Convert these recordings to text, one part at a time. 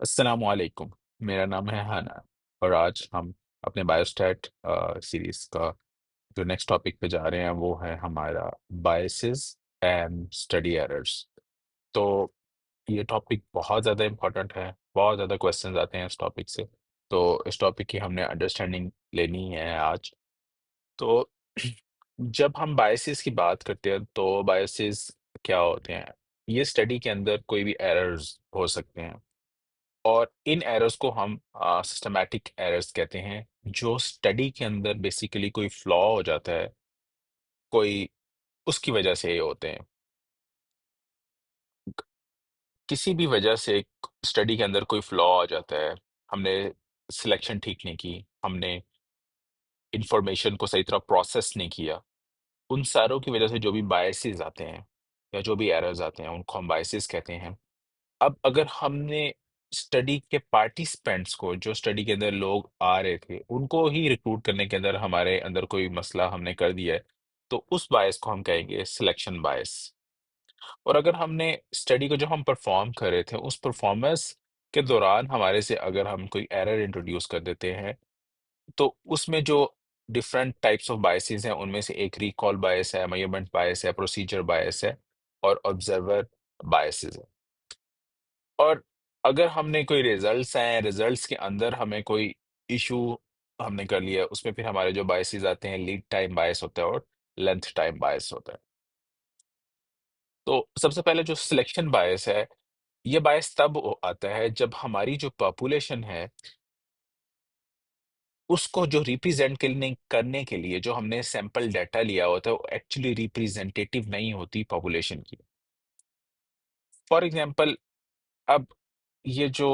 अस्सलामुअलैकुम। मेरा नाम है हाना और आज हम अपने बायोस्टैट सीरीज का जो नेक्स्ट टॉपिक पे जा रहे हैं वो है हमारा बायसेस एंड स्टडी एरर्स। तो ये टॉपिक बहुत ज़्यादा इम्पोर्टेंट है, बहुत ज़्यादा क्वेश्चंस आते हैं इस टॉपिक से। तो इस टॉपिक की हमने अंडरस्टैंडिंग लेनी है आज। तो जब हम बायसेस की बात करते हैं तो बायसेस क्या होते हैं? ये स्टडी के अंदर कोई भी एरर्स हो सकते हैं। और इन एरर्स को हम सिस्टमैटिक एरर्स कहते हैं, जो स्टडी के अंदर बेसिकली कोई फ्लॉ हो जाता है, कोई उसकी वजह से ये होते हैं। क किसी भी वजह से स्टडी के अंदर कोई फ्लॉ आ जाता है, हमने सिलेक्शन ठीक नहीं की, हमने इन्फॉर्मेशन को सही तरह प्रोसेस नहीं किया, उन सारों की वजह से जो भी बायसेस आते हैं या जो भी एरर्स आते हैं, उनको हम बायसेस कहते हैं। अब अगर हमने स्टडी के पार्टिसिपेंट्स को, जो स्टडी के अंदर लोग आ रहे थे, उनको ही रिक्रूट करने के अंदर हमारे अंदर कोई मसला हमने कर दिया है, तो उस बायस को हम कहेंगे सिलेक्शन बायस। और अगर हमने स्टडी को जो हम परफॉर्म कर रहे थे, उस परफॉर्मेंस के दौरान हमारे से अगर हम कोई एरर इंट्रोड्यूस कर देते हैं, तो उसमें जो डिफरेंट टाइप्स ऑफ बायसेस हैं, उनमें से एक रिकॉल बायस है, मेजरमेंट बायस है, प्रोसीजर बायस है और ऑब्जर्वर बायसेस है। और अगर हमने कोई रिजल्ट्स हैं, रिजल्ट्स के अंदर हमें कोई इश्यू हमने कर लिया, उसमें फिर हमारे जो बायसेस आते हैं, लीड टाइम बायस होता है और लेंथ टाइम बायस होता है। तो सबसे पहले जो सिलेक्शन बायस है, ये बायस तब आता है जब हमारी जो पॉपुलेशन है, उसको जो रिप्रेजेंट करने करने के लिए जो हमने सैंपल डाटा लिया होता है, वो एक्चुअली रिप्रेजेंटेटिव नहीं होती पॉपुलेशन की। फॉर एग्जांपल, अब ये जो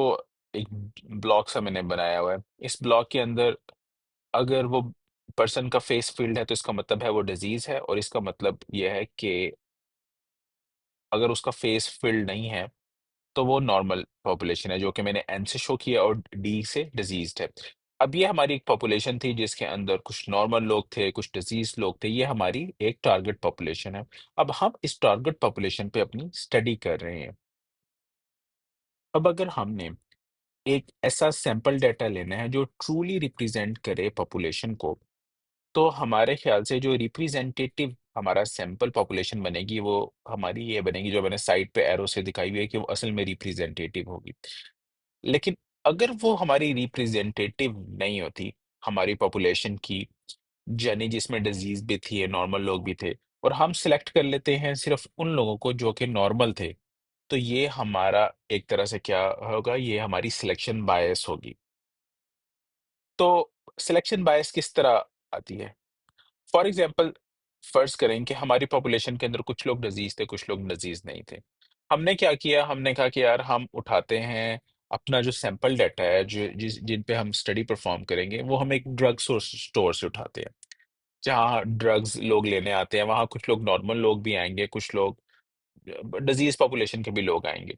एक ब्लॉक सा मैंने बनाया हुआ है, इस ब्लॉक के अंदर अगर वो पर्सन का फेस फील्ड है, तो इसका मतलब है वो डिजीज़ है, और इसका मतलब ये है कि अगर उसका फेस फील्ड नहीं है, तो वो नॉर्मल पॉपुलेशन है, जो कि मैंने एन से शो किया, और डी से डिजीज़्ड है। अब ये हमारी एक पॉपुलेशन थी जिसके अंदर कुछ नॉर्मल लोग थे, कुछ डिजीज़ लोग थे, ये हमारी एक टारगेट पॉपुलेशन है। अब हम इस टारगेट पॉपुलेशन पे अपनी स्टडी कर रहे हैं। अब अगर हमने एक ऐसा सैंपल डाटा लेना है जो ट्रूली रिप्रेजेंट करे पॉपुलेशन को, तो हमारे ख्याल से जो रिप्रेजेंटेटिव हमारा सैंपल पॉपुलेशन बनेगी, वो हमारी ये बनेगी जो मैंने साइड पे एरो से दिखाई हुई है कि वो असल में रिप्रेजेंटेटिव होगी। लेकिन अगर वो हमारी रिप्रेजेंटेटिव नहीं होती, हमारी पॉपुलेशन की, यानी जिसमें डिजीज़ भी थी, नॉर्मल लोग भी थे, और हम सिलेक्ट कर लेते हैं सिर्फ़ उन लोगों को जो कि नॉर्मल थे, तो ये हमारा एक तरह से क्या होगा, ये हमारी सिलेक्शन बायस होगी। तो सिलेक्शन बायस किस तरह आती है? फॉर एग्जाम्पल, फर्ज करें कि हमारी पॉपुलेशन के अंदर कुछ लोग डिजीज थे, कुछ लोग डिजीज नहीं थे। हमने क्या किया, हमने कहा कि यार हम उठाते हैं अपना जो सैंपल डाटा है, जो जिन पे हम स्टडी परफॉर्म करेंगे, वो हम एक ड्रग स्टोर से उठाते हैं, जहाँ ड्रग्स लोग लेने आते हैं। वहाँ कुछ लोग नॉर्मल लोग भी आएंगे, कुछ लोग डिजीज पॉपुलेशन के भी लोग आएंगे।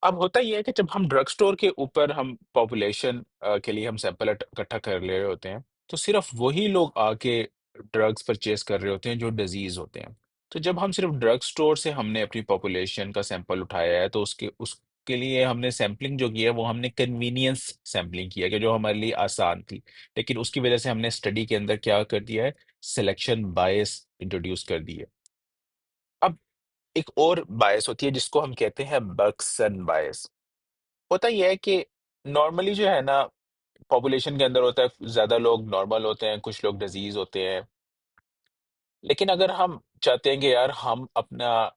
अब होता ये है कि जब हम ड्रग स्टोर के ऊपर हम पॉपुलेशन के लिए हम सैंपल इकट्ठा कर ले रहे होते हैं, तो सिर्फ वही लोग आके ड्रग्स परचेज कर रहे होते हैं जो डिजीज होते हैं। तो जब हम सिर्फ ड्रग स्टोर से हमने अपनी पॉपुलेशन का सैंपल उठाया है, तो उसके लिए हमने सैंपलिंग जो की है, वो हमने कन्वीनियंस सैंपलिंग किया, कि जो हमारे लिए आसान थी। लेकिन उसकी वजह से हमने स्टडी के अंदर क्या कर दिया है, सिलेक्शन बायस इंट्रोड्यूस कर दी है। अब एक और बायस होती है जिसको हम कहते हैं बक्सन बायस। होता ये है कि नॉर्मली जो है ना, पॉपुलेशन के अंदर होता है, ज़्यादा लोग नॉर्मल होते हैं, कुछ लोग डिज़ीज़ होते हैं। लेकिन अगर हम चाहते हैं कि यार हम अपना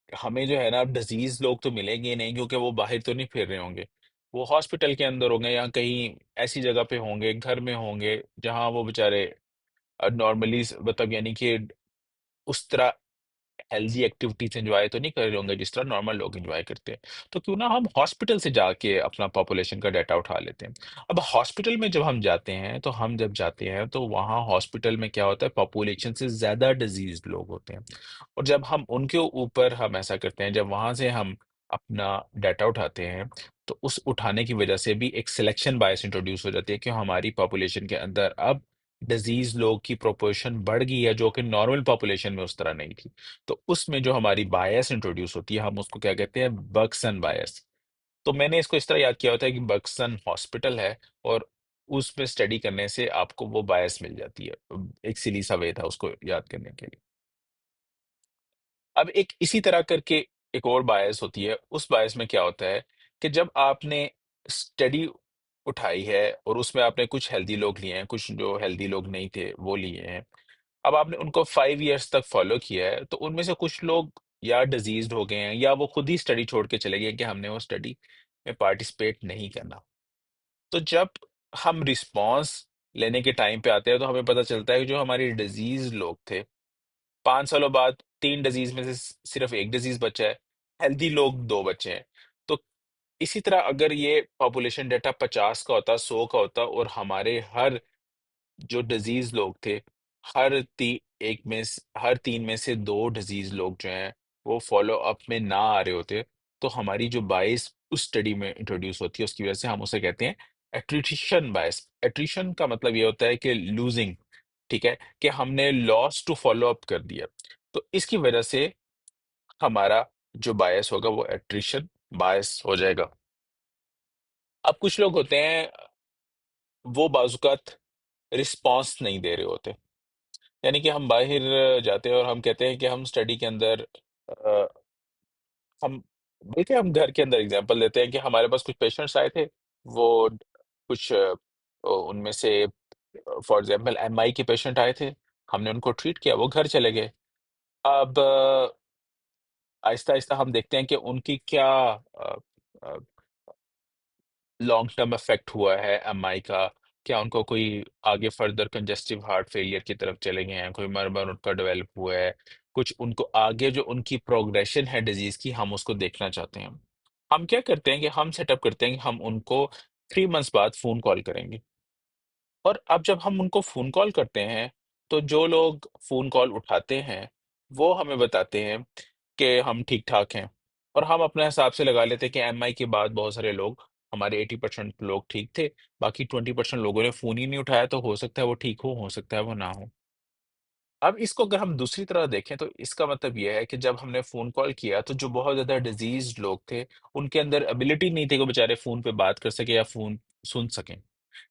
हमें जो है ना, डिज़ीज़ लोग तो मिलेंगे ही नहीं, क्योंकि वो बाहर तो नहीं फिर रहे होंगे। वो हॉस्पिटल के अंदर होंगे या कहीं ऐसी जगह पे होंगे, घर में होंगे, जहाँ वो बेचारे नॉर्मली मतलब यानी कि उस तरह हेल्दी एक्टिविटीज एंजॉय तो नहीं कर रहे होंगे जिस तरह नॉर्मल लोग एंजॉय करते हैं। तो क्यों ना हम हॉस्पिटल से जाके अपना पॉपुलेशन का डाटा उठा लेते हैं। अब हॉस्पिटल में जब हम जाते हैं, तो हम जब जाते हैं तो वहाँ हॉस्पिटल में क्या होता है, पॉपुलेशन से ज्यादा डिजीज लोग होते हैं। और जब हम उनके ऊपर हम ऐसा करते हैं, जब वहां से हम अपना डाटा उठाते हैं, तो उस उठाने की वजह से भी एक सिलेक्शन बायस इंट्रोड्यूस हो जाती है कि हमारी पॉपुलेशन के अंदर अब डिजीज लोग की प्रोपोर्शन बढ़ गई है, जो कि नॉर्मल पॉपुलेशन में उस तरह नहीं थी। तो उसमें जो हमारी बायस इंट्रोड्यूस होती है, हम उसको क्या कहते हैं, बक्सन बायस। तो मैंने इसको इस तरह याद किया होता है कि बक्सन हॉस्पिटल है और उसमें स्टडी करने से आपको वो बायस मिल जाती है। एक सिली सा वे था उसको याद करने के लिए। अब एक इसी तरह करके एक और बायस होती है, उस बायस में क्या होता है कि जब आपने स्टडी उठाई है और उसमें आपने कुछ हेल्दी लोग लिए हैं, कुछ जो हेल्दी लोग नहीं थे वो लिए हैं। अब आपने उनको 5 इयर्स तक फॉलो किया है, तो उनमें से कुछ लोग या डिजीज़्ड हो गए हैं या वो खुद ही स्टडी छोड़ के चले गए कि हमने वो स्टडी में पार्टिसिपेट नहीं करना। तो जब हम रिस्पॉन्स लेने के टाइम पे आते हैं, तो हमें पता चलता है कि जो हमारे डिजीज़ लोग थे, 5 सालों बाद 3 डिजीज़ में से सिर्फ़ 1 डिजीज़ बचा है, हेल्दी लोग 2 बचे हैं। तो इसी तरह अगर ये पॉपुलेशन डाटा 50 का होता, 100 का होता और हमारे हर जो डिजीज़ लोग थे, हर 3 में से 2 डिजीज़ लोग जो हैं, वो फ़ॉलो-अप में ना आ रहे होते, तो हमारी जो बायस उस स्टडी में इंट्रोड्यूस होती है, उसकी वजह से हम उसे कहते हैं एट्रिशन बायस। एट्रिशन का मतलब ये होता है कि लूज़िंग, ठीक है? कि हमने लॉस टू फ़ॉलो-अप कर दिया। तो इसकी वजह से हमारा जो बायस होगा, वो एट्रिशन बायस हो जाएगा। अब कुछ लोग होते हैं, वो बाज़-औक़ात रिस्पॉन्स नहीं दे रहे होते। यानी कि हम बाहिर जाते हैं और हम कहते हैं कि हम स्टडी के अंदर अ, हम देखिए हम घर के अंदर एग्जांपल लेते हैं कि हमारे पास कुछ पेशेंट्स आए थे, वो कुछ उनमें से फॉर एग्जांपल एमआई के पेशेंट आए थे, हमने उनको ट्रीट किया, वो घर चले गए। अब आहिस्ता-आहिस्ता हम देखते हैं कि उनकी क्या अ, लॉन्ग टर्म इफ़ेक्ट हुआ है एमआई का? क्या उनको कोई आगे फर्दर कंजेस्टिव हार्ट फेलियर की तरफ चले गए हैं? कोई मरमर उनका डेवलप हुआ है? कुछ उनको आगे जो उनकी प्रोग्रेशन है डिज़ीज़ की, हम उसको देखना चाहते हैं। हम क्या करते हैं कि हम सेटअप करते हैं कि हम उनको 3 मंथ्स बाद फ़ोन कॉल करेंगे। और अब जब हम उनको फ़ोन कॉल करते हैं, तो जो लोग फ़ोन कॉल उठाते हैं, वो हमें बताते हैं कि हम ठीक-ठाक हैं। और हम अपने हिसाब से लगा लेते हैं कि एमआई के बाद बहुत सारे लोग, हमारे 80% लोग ठीक थे, बाकी 20% लोगों ने फ़ोन ही नहीं उठाया, तो हो सकता है वो ठीक हो सकता है वो ना हो। अब इसको अगर हम दूसरी तरह देखें, तो इसका मतलब ये है कि जब हमने फ़ोन कॉल किया, तो जो बहुत ज़्यादा डिज़ीज़्ड लोग थे, उनके अंदर एबिलिटी नहीं थी कि वो बेचारे फ़ोन पे बात कर सकें या फ़ोन सुन सकें।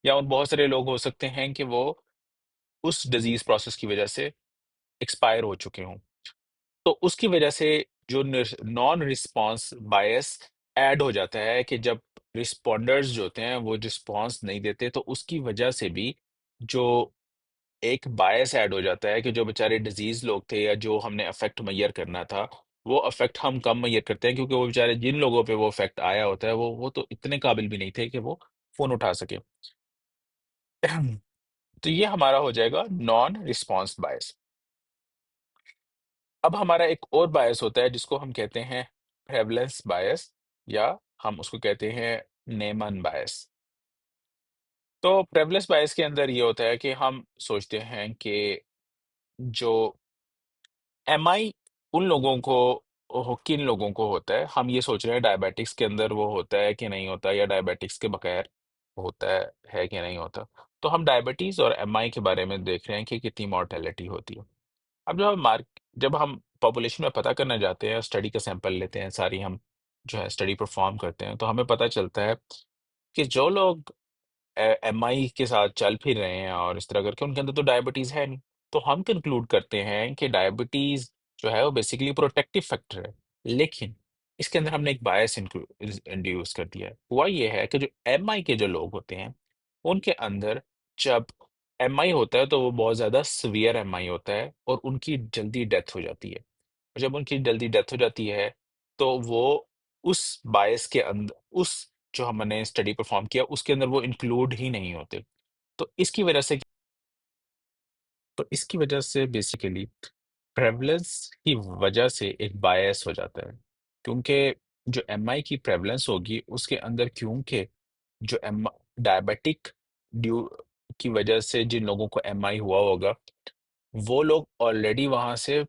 या उन बहुत सारे लोग हो सकते हैं कि वो उस डिज़ीज़ प्रोसेस की वजह से एक्सपायर हो चुके हों। तो उसकी वजह से जो नॉन रिस्पॉन्स बायस ऐड हो जाता है कि जब रिस्पॉन्डर्स जो होते हैं वो रिस्पॉन्स नहीं देते, तो उसकी वजह से भी जो एक बायस ऐड हो जाता है कि जो बेचारे डिज़ीज़ लोग थे या जो हमने इफ़ेक्ट मेज़र करना था, वो इफ़ेक्ट हम कम मेज़र करते हैं क्योंकि वो बेचारे जिन लोगों पे वो इफ़ेक्ट आया होता है, वो तो इतने काबिल भी नहीं थे कि वो फ़ोन उठा सकें। तो ये हमारा हो जाएगा नॉन रिस्पॉन्स बायस। अब हमारा एक और बायस होता है जिसको हम कहते हैं प्रेवलेंस बायस या हम उसको कहते हैं नेमन बायस। तो प्रेवलेंस बायस के अंदर ये होता है कि हम सोचते हैं कि जो एमआई उन लोगों को किन लोगों को होता है, हम ये सोच रहे हैं डायबिटिक्स के अंदर वो होता है कि नहीं होता या डायबिटिक्स के बगैर होता है कि नहीं होता। तो हम डायबिटीज़ और एमआई के बारे में देख रहे हैं कि कितनी मॉर्टेलिटी होती है। अब जब हम पॉपुलेशन में पता करने जाते हैं, स्टडी का सैंपल लेते हैं, सारी हम जो है स्टडी परफॉर्म करते हैं, तो हमें पता चलता है कि जो लोग एमआई के साथ चल फिर रहे हैं और इस तरह करके उनके अंदर तो डायबिटीज़ है नहीं। तो हम कंक्लूड करते हैं कि डायबिटीज़ जो है वो बेसिकली प्रोटेक्टिव फैक्टर है। लेकिन इसके अंदर हमने एक बायस इंड्यूस कर दिया है। हुआ ये है कि जो एमआई के जो लोग होते हैं, उनके अंदर जब एमआई होता है तो वो बहुत ज़्यादा सीवियर एमआई होता है और उनकी जल्दी डेथ हो जाती है। और जब उनकी जल्दी डेथ हो जाती है, तो वो उस बायस के उस जो हमने स्टडी परफॉर्म किया, उसके अंदर वो इंक्लूड ही नहीं होते। तो इसकी वजह से बेसिकली प्रेवलेंस की वजह से एक बायस हो जाता है। क्योंकि जो एमआई की प्रेवलेंस होगी, उसके अंदर क्योंकि जो एम डायबिटिक ड्यू की वजह से जिन लोगों को एमआई हुआ होगा, वो लोग ऑलरेडी वहाँ से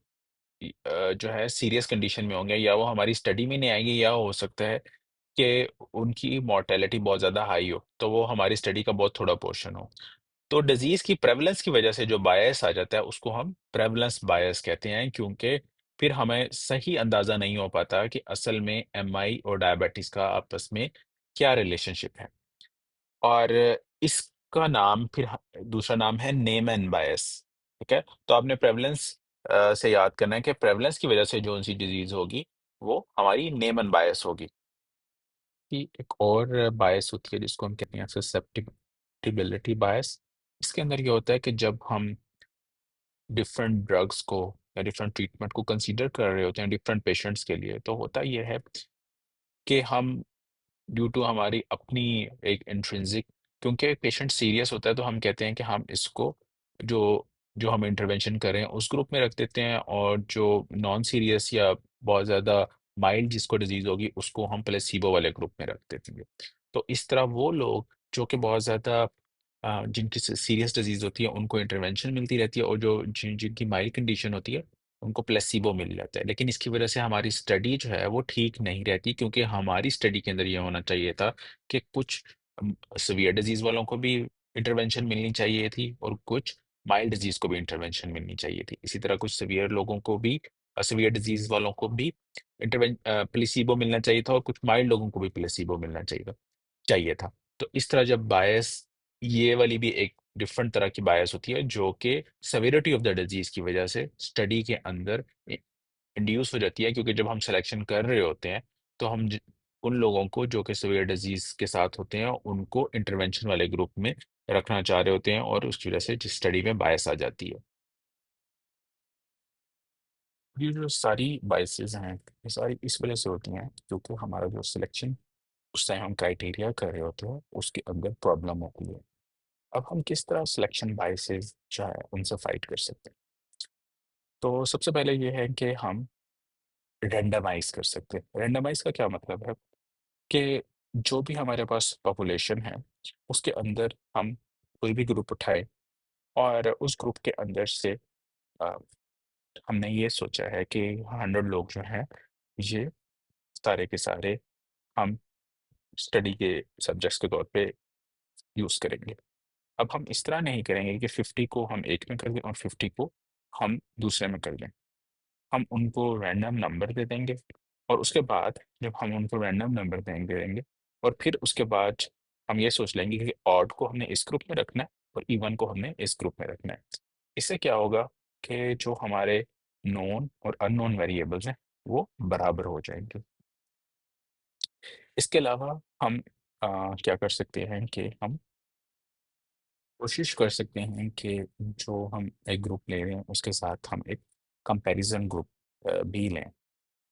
जो है सीरियस कंडीशन में होंगे या वो हमारी स्टडी में नहीं आएँगे या हो सकता है कि उनकी मॉर्टेलिटी बहुत ज़्यादा हाई हो, तो वो हमारी स्टडी का बहुत थोड़ा पोर्शन हो। तो डिज़ीज़ की प्रेवलेंस की वजह से जो बायस आ जाता है, उसको हम प्रेवलेंस बायस कहते हैं क्योंकि फिर हमें सही अंदाज़ा नहीं हो पाता कि असल में एमआई और डायबिटीज़ का आपस में क्या रिलेशनशिप है। और इसका नाम फिर दूसरा नाम है नेमैन बायस, ठीक है? तो आपने प्रेवलेंस से याद करना है कि प्रेवलेंस की वज़ह से जो-सी डिज़ीज़ होगी, वो हमारी नेमैन बायस होगी। कि एक और बायस होती है जिसको हम कहते हैं ससेप्टिबिलिटी बायस। इसके अंदर ये होता है कि जब हम डिफरेंट ड्रग्स को या डिफरेंट ट्रीटमेंट को कंसीडर कर रहे होते हैं डिफरेंट पेशेंट्स के लिए, तो होता ये है कि हम ड्यू टू हमारी अपनी एक इंट्रिंसिक, क्योंकि एक पेशेंट सीरियस होता है तो हम कहते हैं कि हम इसको जो जो हम इंटरवेंशन करें उस ग्रुप में रख देते हैं, और जो नॉन सीरियस या बहुत ज़्यादा माइल्ड जिसको डिजीज़ होगी उसको हम प्लेसिबो वाले ग्रुप में रख देते हैं। तो इस तरह वो लोग जो कि बहुत ज़्यादा जिनकी सीरियस डिजीज़ होती है उनको इंटरवेंशन मिलती रहती है, और जो जिनकी माइल्ड कंडीशन होती है उनको प्लेसिबो मिल जाता है। लेकिन इसकी वजह से हमारी स्टडी जो है वो ठीक नहीं रहती, क्योंकि हमारी स्टडी के अंदर ये होना चाहिए था कि कुछ सीवियर डिजीज़ वालों को भी इंटरवेंशन मिलनी चाहिए थी, और कुछ माइल्ड डिजीज़ को भी इंटरवेंशन मिलनी चाहिए थी। इसी तरह कुछ सीवियर लोगों को भी सीवियर डिजीज़ वालों को भी प्लेसिबो मिलना चाहिए था, और कुछ माइल्ड लोगों को भी प्लेसिबो मिलना चाहिए था। तो इस तरह जब बायस, ये वाली भी एक डिफरेंट तरह की बायस होती है जो कि सेवेरिटी ऑफ द डिजीज़ की वजह से स्टडी के अंदर इंड्यूस हो जाती है, क्योंकि जब हम सिलेक्शन कर रहे होते हैं तो हम उन लोगों को जो कि सीवियर डिजीज के साथ होते हैं उनको इंटरवेंशन वाले ग्रुप में रखना चाह रहे होते हैं, और उसकी वजह से स्टडी में बायस आ जाती है। ये जो सारी बायसेस हैं ये सारी इस वजह से होती हैं क्योंकि हमारा जो सिलेक्शन उस टाइम हम क्राइटेरिया कर रहे होते हैं उसके अंदर प्रॉब्लम होती है। अब हम किस तरह सिलेक्शन बायसेस जो है उनसे फाइट कर सकते हैं? तो सबसे पहले ये है कि हम रैंडमाइज कर सकते हैं। रैंडमाइज का क्या मतलब है कि जो भी हमारे पास पॉपुलेशन है, उसके अंदर हम कोई भी ग्रुप उठाएँ, और उस ग्रुप के अंदर से अ, हमने ये सोचा है कि 100 लोग जो हैं, ये सारे के सारे हम स्टडी के सब्जेक्ट्स के तौर पे यूज़ करेंगे। अब हम इस तरह नहीं करेंगे कि 50 को हम एक में कर दें और 50 को हम दूसरे में कर दें। हम उनको रैंडम नंबर दे देंगे, और उसके बाद जब हम उनको रैंडम नंबर देंगे और फिर उसके बाद हम ये सोच लेंगे कि ऑड को हमने इस ग्रुप में रखना है और इवन को हमने इस ग्रुप में रखना है। इससे क्या होगा कि जो हमारे नोन और अननोन वेरिएबल्स हैं वो बराबर हो जाएंगे। इसके अलावा हम क्या कर सकते हैं कि हम कोशिश कर सकते हैं कि जो हम एक ग्रुप ले रहे हैं उसके साथ हम एक कंपैरिजन ग्रुप भी लें।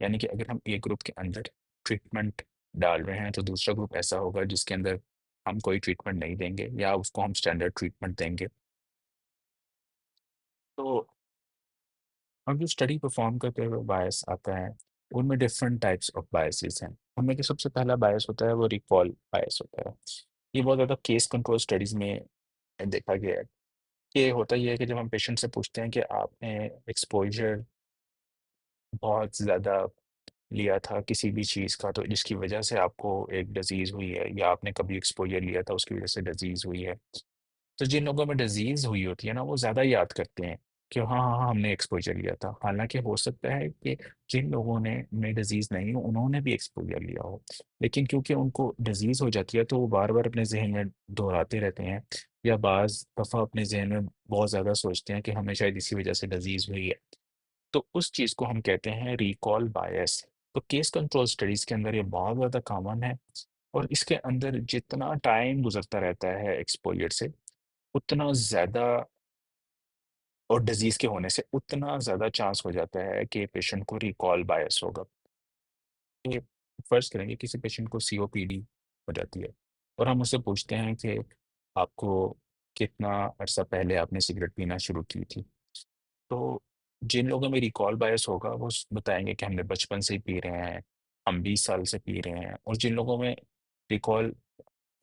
यानी कि अगर हम एक ग्रुप के अंदर ट्रीटमेंट डाल रहे हैं तो दूसरा ग्रुप ऐसा होगा जिसके अंदर हम कोई ट्रीटमेंट नहीं देंगे या उसको हम स्टैंडर्ड ट्रीटमेंट देंगे। तो हम जो स्टडी परफॉर्म करते हुए बायस आता है, उनमें डिफरेंट टाइप्स ऑफ बायसेस हैं। उनमें जो सबसे पहला बायस होता है वो रिकॉल बायस होता है। ये बहुत ज़्यादा केस कंट्रोल स्टडीज़ में देखा गया है। ये होता ये है कि जब हम पेशेंट से पूछते हैं कि आपने एक्सपोज़र बहुत ज़्यादा लिया था किसी भी चीज़ का, तो जिसकी वजह से आपको एक डिज़ीज़ हुई है, या आपने कभी एक्सपोज़र लिया था उसकी वजह से डिज़ीज़ हुई है। तो जिन लोगों में डिज़ीज़ हुई होती है ना, वो ज़्यादा याद करते हैं कि हाँ, हाँ, हाँ, हमने एक्सपोज़र लिया था। हालाँकि हो सकता है कि जिन लोगों ने में डिज़ीज़ नहीं हो, उन्होंने भी एक्सपोज़र लिया हो। लेकिन क्योंकि उनको डिज़ीज़ हो जाती है, तो वो बार-बार अपने ज़हन में दोहराते रहते हैं, या बाज़ दफ़ा अपने ज़हन में बहुत ज़्यादा सोचते हैं कि हमें शायद इसी वजह से डिज़ीज़ हुई है। तो उस चीज़ को हम कहते हैं रिकॉल बायस। तो केस कंट्रोल स्टडीज़ के अंदर ये बहुत ज़्यादा कॉमन है, और इसके अंदर जितना टाइम गुज़रता रहता है एक्सपोज़र से, उतना ज़्यादा, और डिज़ीज़ के होने से उतना ज़्यादा चांस हो जाता है कि पेशेंट को रिकॉल बायस होगा। ये फ़र्ज़ करेंगे किसी पेशेंट को सीओपीडी हो जाती है, और हम उससे पूछते हैं कि आपको कितना अरसा पहले आपने सिगरेट पीना शुरू की थी? तो जिन लोगों में रिकॉल बायस होगा वो बताएंगे कि हमने बचपन से ही पी रहे हैं, हम 20 साल से पी रहे हैं। और जिन लोगों में रिकॉल,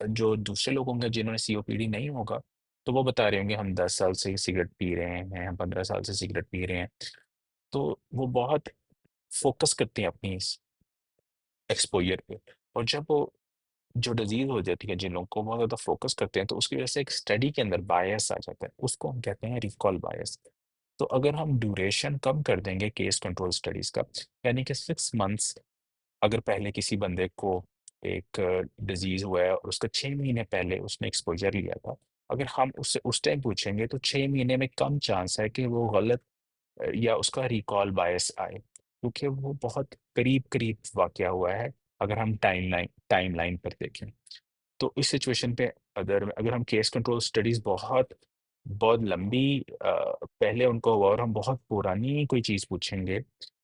जो दूसरे लोगों का जिन्होंने सीओपीडी नहीं होगा, तो वो बता रहे होंगे हम 10 साल से सिगरेट पी रहे हैं, हम 15 साल से सिगरेट पी रहे हैं। तो वो बहुत फोकस करते हैं अपनी इस एक्सपोजर पे, और जब वो जो डिजीज हो जाती है जिन लोगों को बहुत ज़्यादा फोकस करते हैं, तो उसकी वजह से एक स्टडी के अंदर बायस आ जाता है, उसको हम कहते हैं रिकॉल बायस। तो अगर हम ड्यूरेशन कम कर देंगे केस कंट्रोल स्टडीज़ का, यानी कि 6 मंथ्स, अगर पहले किसी बंदे को एक डिज़ीज़ हुआ है और उसका 6 महीने पहले उसने एक्सपोज़र लिया था, अगर हम उससे उस टाइम पूछेंगे तो 6 महीने में कम चांस है कि वो गलत या उसका रिकॉल बायस आए, क्योंकि वो बहुत करीब-करीब वाक़या हुआ है, अगर हम टाइमलाइन पर देखें। तो इस सिचुएशन पे अगर अगर हम केस कंट्रोल स्टडीज़ बहुत बहुत लंबी पहले उनको हुआ और हम बहुत पुरानी कोई चीज़ पूछेंगे,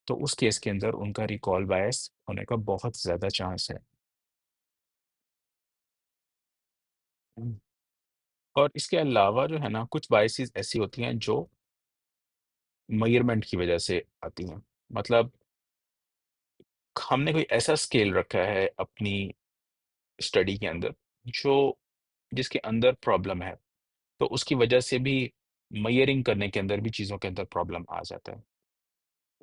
तो उस केस के अंदर उनका रिकॉल बायस होने का बहुत ज़्यादा चांस है। हुँ। और इसके अलावा जो है ना, कुछ बायसेज़ ऐसी होती हैं जो मेज़रमेंट की वज़ह से आती हैं। मतलब हमने कोई ऐसा स्केल रखा है अपनी स्टडी के अंदर जो जिसके अंदर प्रॉब्लम है, तो उसकी वज़ह से भी मेज़रिंग करने के अंदर भी चीज़ों के अंदर प्रॉब्लम आ जाता है।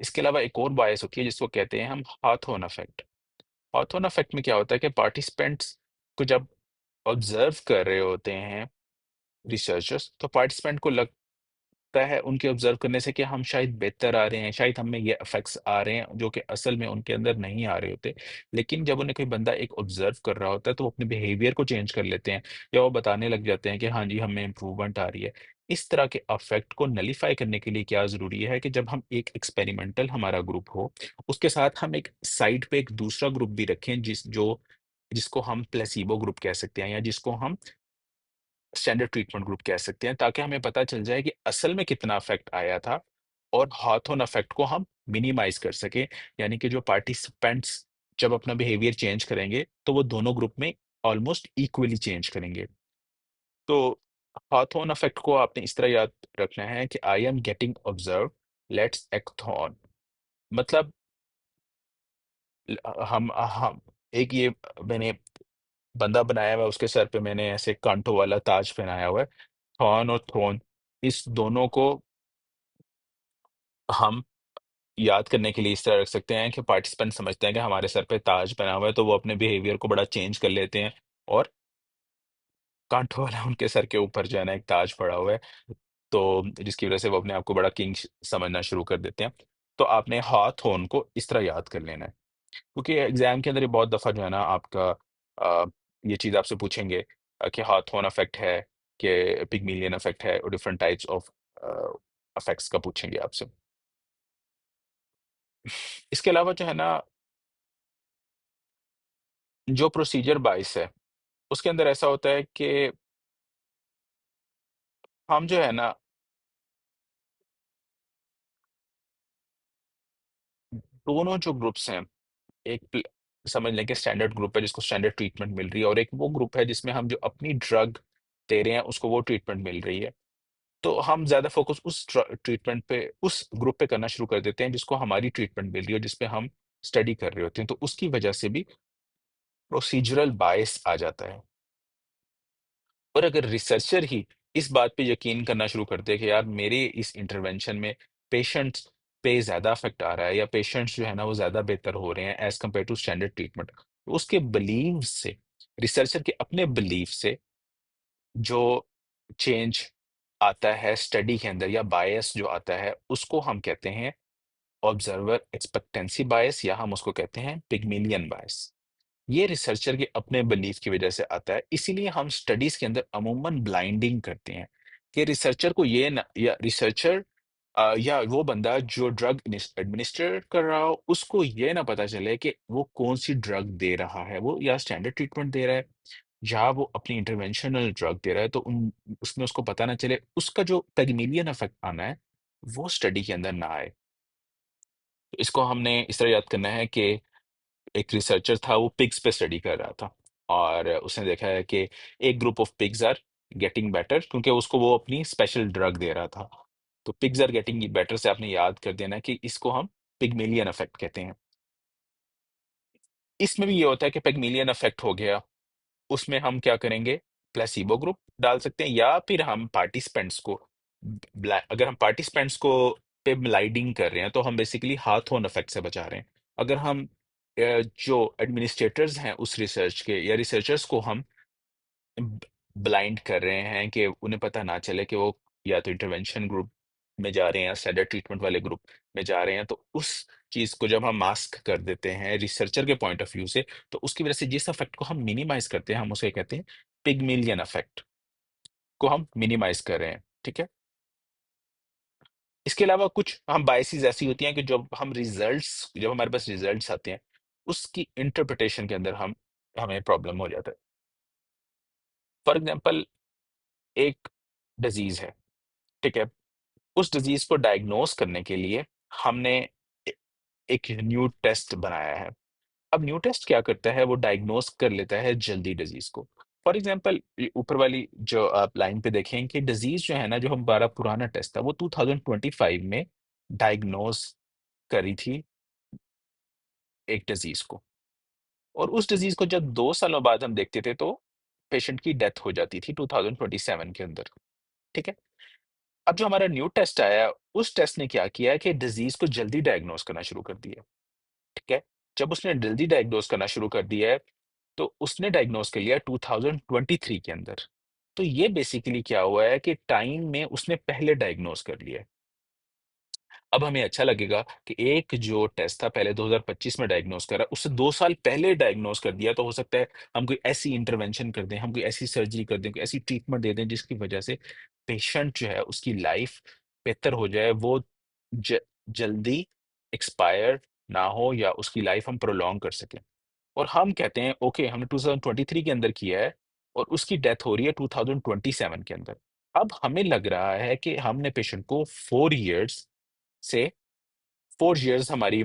इसके अलावा एक और बायस होती है जिसको कहते हैं हम हाथोन इफ़ेक्ट। हाथोन इफ़ेक्ट में क्या होता है कि पार्टिसिपेंट्स को जब ऑब्ज़र्व कर रहे होते हैं रिसर्चर्स, तो पार्टिसिपेंट को लगता है उनके ऑब्ज़र्व करने से कि हम शायद बेहतर आ रहे हैं, शायद हम में ये इफ़ेक्ट्स आ रहे हैं जो कि असल में उनके अंदर नहीं आ रहे होते। लेकिन जब उन्हें कोई बंदा एक ऑब्ज़र्व कर रहा होता है तो वो अपने बिहेवियर को चेंज कर लेते हैं या वो बताने लग जाते हैं कि हाँ जी, हमें इम्प्रूवमेंट आ रही है। इस तरह के इफ़ेक्ट को नलिफ़ाई करने के लिए क्या ज़रूरी है कि जब हम एक एक्सपेरिमेंटल हमारा ग्रुप हो, उसके साथ हम एक साइड पे एक दूसरा ग्रुप भी रखें जिसको हम प्लेसिबो ग्रुप कह सकते हैं या जिसको हम स्टैंडर्ड ट्रीटमेंट ग्रुप कह सकते हैं, ताकि हमें पता चल जाए कि असल में कितना इफ़ेक्ट आया था और हाथ-ऑन इफ़ेक्ट को हम मिनिमाइज़ कर सकें। यानी कि जो पार्टिसिपेंट्स जब अपना बिहेवियर चेंज करेंगे, तो वो दोनों ग्रुप में ऑलमोस्ट इक्वली चेंज करेंगे। तो हाथ-ऑन इफ़ेक्ट को आपने इस तरह याद रखना है कि I am getting observed, let's act on. मतलब हम एक ये मैंने बंदा बनाया हुआ है, उसके सर पे मैंने ऐसे कांटों वाला ताज पहनाया हुआ है। थॉर्न और थ्रोन, इस दोनों को हम याद करने के लिए इस तरह रख सकते हैं कि पार्टिसिपेंट समझते हैं कि हमारे सर पे ताज पहना हुआ है, तो वो अपने बिहेवियर को बड़ा चेंज कर लेते हैं और कांटों वाला उनके सर के ऊपर जो है ना एक ताज पड़ा हुआ है, तो जिसकी वज़ह से वो अपने आप को बड़ा किंग समझना शुरू कर देते हैं। तो आपने हाथ-ऑन को इस तरह याद कर लेना है, क्योंकि एग्ज़ाम के अंदर ये बहुत दफ़ा जो है ना आपका अ, ये चीज़ आपसे पूछेंगे कि हाथ-ऑन इफ़ेक्ट है, कि पिग्मेलियन इफ़ेक्ट है और different types of a, effects का पूछेंगे आपसे। इसके अलावा जो है ना, जो प्रोसीजर बायस है, उसके अंदर ऐसा होता है कि हम जो है ना, दोनों जो ग्रुप्स हैं, एक प्ल समझ लें कि स्टैंडर्ड ग्रुप है जिसको स्टैंडर्ड ट्रीटमेंट मिल रही है और एक वो ग्रुप है जिसमें हम जो अपनी ड्रग दे रहे हैं, उसको वो ट्रीटमेंट मिल रही है। तो हम ज़्यादा फ़ोकस उस ट्रीटमेंट पे, उस ग्रुप पे करना शुरू कर देते हैं जिसको हमारी ट्रीटमेंट मिल रही है, जिस पे हम स्टडी कर रहे होते हैं। तो उसकी वजह से भी प्रोसीज़रल बायस आ जाता है। और अगर रिसर्चर ही इस बात पे यकीन करना शुरू कर दे कि यार मेरे इस इंटरवेंशन में पेशेंट्स पे ज़्यादा इफ़ेक्ट आ रहा है या पेशेंट्स जो है ना वो ज़्यादा बेहतर हो रहे हैं as compare to standard treatment, तो उसके बिलीव से, रिसर्चर के अपने बिलीव से जो चेंज आता है स्टडी के अंदर या बायस जो आता है, उसको हम कहते हैं ऑब्जर्वर एक्सपेक्टेंसी बायस या हम उसको कहते हैं पिग्मेलियन बायस। ये रिसर्चर के अपने बिलीफ की वजह से आता है, इसीलिए हम स्टडीज के अंदर अमूमन ब्लाइंडिंग करते हैं कि रिसर्चर को ये ना, या रिसर्चर या वो बंदा जो ड्रग एडमिनिस्ट्रेट कर रहा हो उसको ये ना पता चले कि वो कौन सी ड्रग दे रहा है, वो या स्टैंडर्ड ट्रीटमेंट दे रहा है या वो अपनी इंटरवेंशनल ड्रग दे रहा है, तो उन उसमें उसको पता ना चले, उसका जो पेगमेलियन इफेक्ट आना है वो स्टडी के अंदर ना आए। तो इसको हमने इस तरह याद करना है कि एक रिसर्चर था, वो पिग्स पे स्टडी कर रहा था और उसने देखा है कि एक group of pigs are getting better, क्योंकि उसको वो अपनी स्पेशल ड्रग दे रहा था। तो पिग्स आर गेटिंग बेटर से आपने याद कर देना कि इसको हम पिग्मेलियन इफेक्ट कहते हैं। इसमें भी ये होता है कि पिग्मेलियन इफेक्ट हो गया, उसमें हम क्या करेंगे, प्लेसिबो ग्रुप डाल सकते हैं या फिर हम पार्टिसिपेंट्स को अगर हम पार्टिसिपेंट्स को पे ब्लाइंडिंग कर रहे हैं तो हम बेसिकली हाथ ऑन इफेक्ट से बचा रहे हैं। अगर हम जो एडमिनिस्ट्रेटर्स हैं उस रिसर्च के या रिसर्चर्स को हम ब्लाइंड कर रहे हैं कि उन्हें पता ना चले कि वो या तो इंटरवेंशन ग्रुप में जा रहे हैं या स्टैंडर्ड ट्रीटमेंट वाले ग्रुप में जा रहे हैं, तो उस चीज़ को जब हम मास्क कर देते हैं रिसर्चर के पॉइंट ऑफ व्यू से, तो उसकी वजह से जिस इफेक्ट को हम मिनिमाइज़ करते हैं, हम उसे कहते हैं पिगमिलियन इफेक्ट को हम मिनिमाइज़ कर रहे हैं, ठीक है? इसके अलावा कुछ हम बायसेस ऐसी होती हैं कि जब हमारे पास रिजल्ट्स आते हैं, उसकी इंटरप्रिटेशन के अंदर हमें प्रॉब्लम हो जाता है। फॉर एग्ज़ाम्पल एक डिज़ीज़ है, ठीक है? उस डिज़ीज़ को डायग्नोज़ करने के लिए हमने ए एक न्यू टेस्ट बनाया है। अब न्यू टेस्ट क्या करता है, वो डायग्नोज़ कर लेता है जल्दी डिज़ीज़ को। फॉर एग्ज़ाम्पल ये ऊपर वाली जो आप लाइन पे देखें कि डिज़ीज़ जो है ना, जो हमारा पुराना टेस्ट था, वो 2025 में डायग्नोज़ करी थी एक डिज़ीज़ को, और उस डिज़ीज़ को जब 2 सालों बाद हम देखते थे, तो पेशेंट की डेथ हो जाती थी 2027 के अंदर, ठीक है? अब जो हमारा न्यू टेस्ट आया, उस टेस्ट ने क्या किया है कि डिज़ीज़ को जल्दी डायग्नोज़ करना शुरू कर दिया, ठीक है? जब उसने जल्दी डायग्नोज़ करना शुरू कर दिया है, तो उसने डायग्नोज़ कर लिया 2023 के अंदर। तो ये बेसिकली क्या हुआ है कि टाइम में उसने पहले डायग्नोज़ कर लिया है। अब हमें अच्छा लगेगा कि एक जो टेस्ट था पहले 2025 में डायग्नोज़ करा, उससे 2 साल पहले डायग्नोज़ कर दिया, तो हो सकता है हम कोई ऐसी इंटरवेंशन कर दें, हम कोई ऐसी सर्जरी कर दें, कोई ऐसी ट्रीटमेंट दे दें जिसकी वजह से पेशेंट जो है उसकी लाइफ़ बेहतर हो जाए, वो ज जल्दी एक्सपायर ना हो या उसकी लाइफ़ हम प्रोलॉन्ग कर सकें। और हम कहते हैं ओके, हमने 2023 के अंदर किया है और उसकी डेथ हो रही है 2027 के अंदर। अब हमें लग रहा है कि हमने पेशेंट को 4 इयर्स से 4 इयर्स हमारी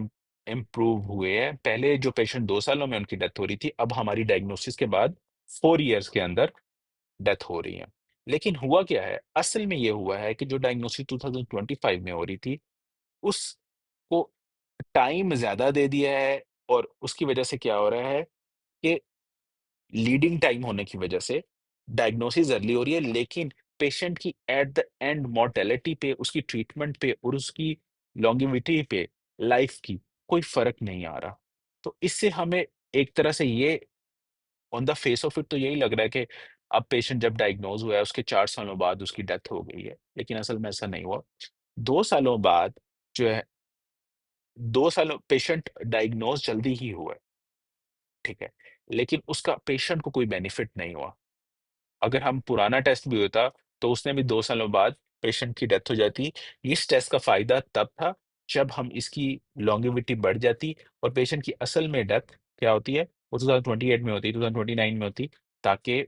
इम्प्रूव हुए हैं। पहले जो पेशेंट 2 सालों में उनकी डेथ हो रही थी, अब हमारी डायग्नोसिस के बाद 4 इयर्स के अंदर डेथ हो रही है। लेकिन हुआ क्या है? असल में ये हुआ है कि जो डायग्नोसिस 2025 में हो रही थी, उसको टाइम ज़्यादा दे दिया है, और उसकी वजह से क्या हो रहा है कि लीडिंग टाइम होने की वजह से डायग्नोसिस अर्ली हो रही है, लेकिन पेशेंट की एट द एंड मॉर्टेलिटी पे, उसकी ट्रीटमेंट पे और उसकी लॉन्गेविटी पे, लाइफ की कोई फ़र्क नहीं आ रहा। तो इससे हमें एक तरह से ये on the face of it तो यही लग रहा है कि अब पेशेंट जब डायग्नोज़ हुआ है, उसके 4 सालों बाद उसकी डेथ हो गई है, लेकिन असल में ऐसा नहीं हुआ। 2 सालों बाद जो है 2 सालों पेशेंट डायग्नोज़ जल्दी ही हुआ है, ठीक है? लेकिन उसका पेशेंट को कोई बेनिफिट नहीं हुआ। अगर हम पुराना टेस्ट भी होता, तो उसने भी 2 सालों बाद पेशेंट की डेथ हो जाती। इस टेस्ट का फ़ायदा तब था, जब हम इसकी लॉन्गेविटी बढ़ जाती और पेशेंट की असल में डेथ क्या होती है, वो 2028 में होती, 2029 में होती, ताकि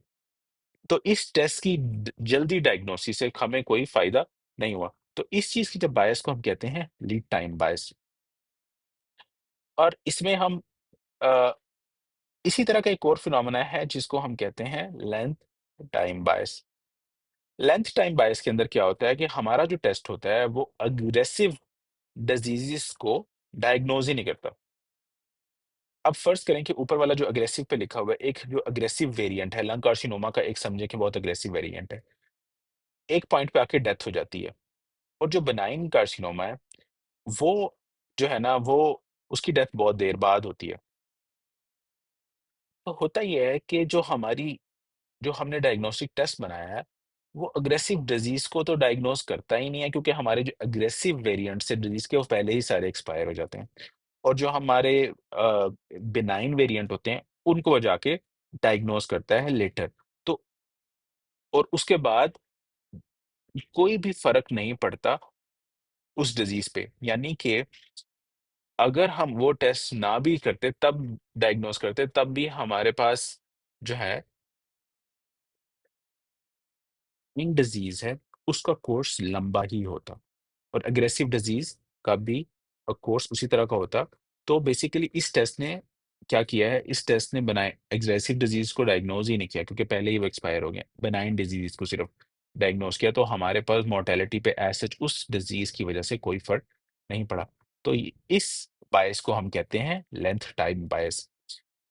तो इस टेस्ट की जल्दी डायग्नोसिस से हमें कोई फ़ायदा नहीं हुआ। तो इस चीज़ की जब बायस को हम कहते हैं लीड टाइम बायस, और इसमें हम अ, इसी तरह का एक और फिनोमेना है जिसको हम कहते हैं लेंथ टाइम बायस। लेंथ टाइम बायस के अंदर क्या होता है कि हमारा जो टेस्ट होता है वो अग्रेसिव डिजीजेस को डायग्नोज ही नहीं करता। अब फर्ज करें कि ऊपर वाला जो अग्रेसिव पे लिखा हुआ है, एक जो अग्रेसिव वेरिएंट है लंग कार्सिनोमा का, एक समझे कि बहुत अग्रेसिव वेरिएंट है, एक पॉइंट पे आके डेथ हो जाती है। और जो बेनाइन कार्सिनोमा है, वो जो है ना, वो उसकी डेथ बहुत देर बाद होती है। तो होता ये है कि जो हमने डायग्नोस्टिक टेस्ट बनाया है, वो अग्रेसिव डिज़ीज़ को तो डायग्नोज़ करता ही नहीं है, क्योंकि हमारे जो अग्रेसिव वेरिएंट्स है डिज़ीज़ के, वो पहले ही सारे एक्सपायर हो जाते हैं। और जो हमारे बेनाइन वेरिएंट होते हैं, उनको वो जाके डायग्नोज़ करता है लेटर। तो और उसके बाद कोई भी फ़र्क नहीं पड़ता उस डिज़ीज़ पे। यानी कि अगर हम वो टेस्ट ना भी करते, तब डायग्नोज़ करते, तब भी हमारे पास जो है इन डिज़ीज़ है, उसका कोर्स लंबा ही होता। और एग्रेसिव डिजीज़ का भी कोर्स उसी तरह का होता। तो बेसिकली इस टेस्ट ने क्या किया है, इस टेस्ट ने बनाए एग्रेसिव डिजीज़ को डायग्नोज़ ही नहीं किया, क्योंकि पहले ही वो एक्सपायर हो गए। बेनाइन डिजीज़ को सिर्फ़ डायग्नोज़ किया, तो हमारे पास मॉर्टेलिटी पे एज़ सच उस डिजीज़ की वज़ह से कोई फ़र्क नहीं पड़ा। तो इ इस बायस को हम कहते हैं लेंथ टाइम बायस।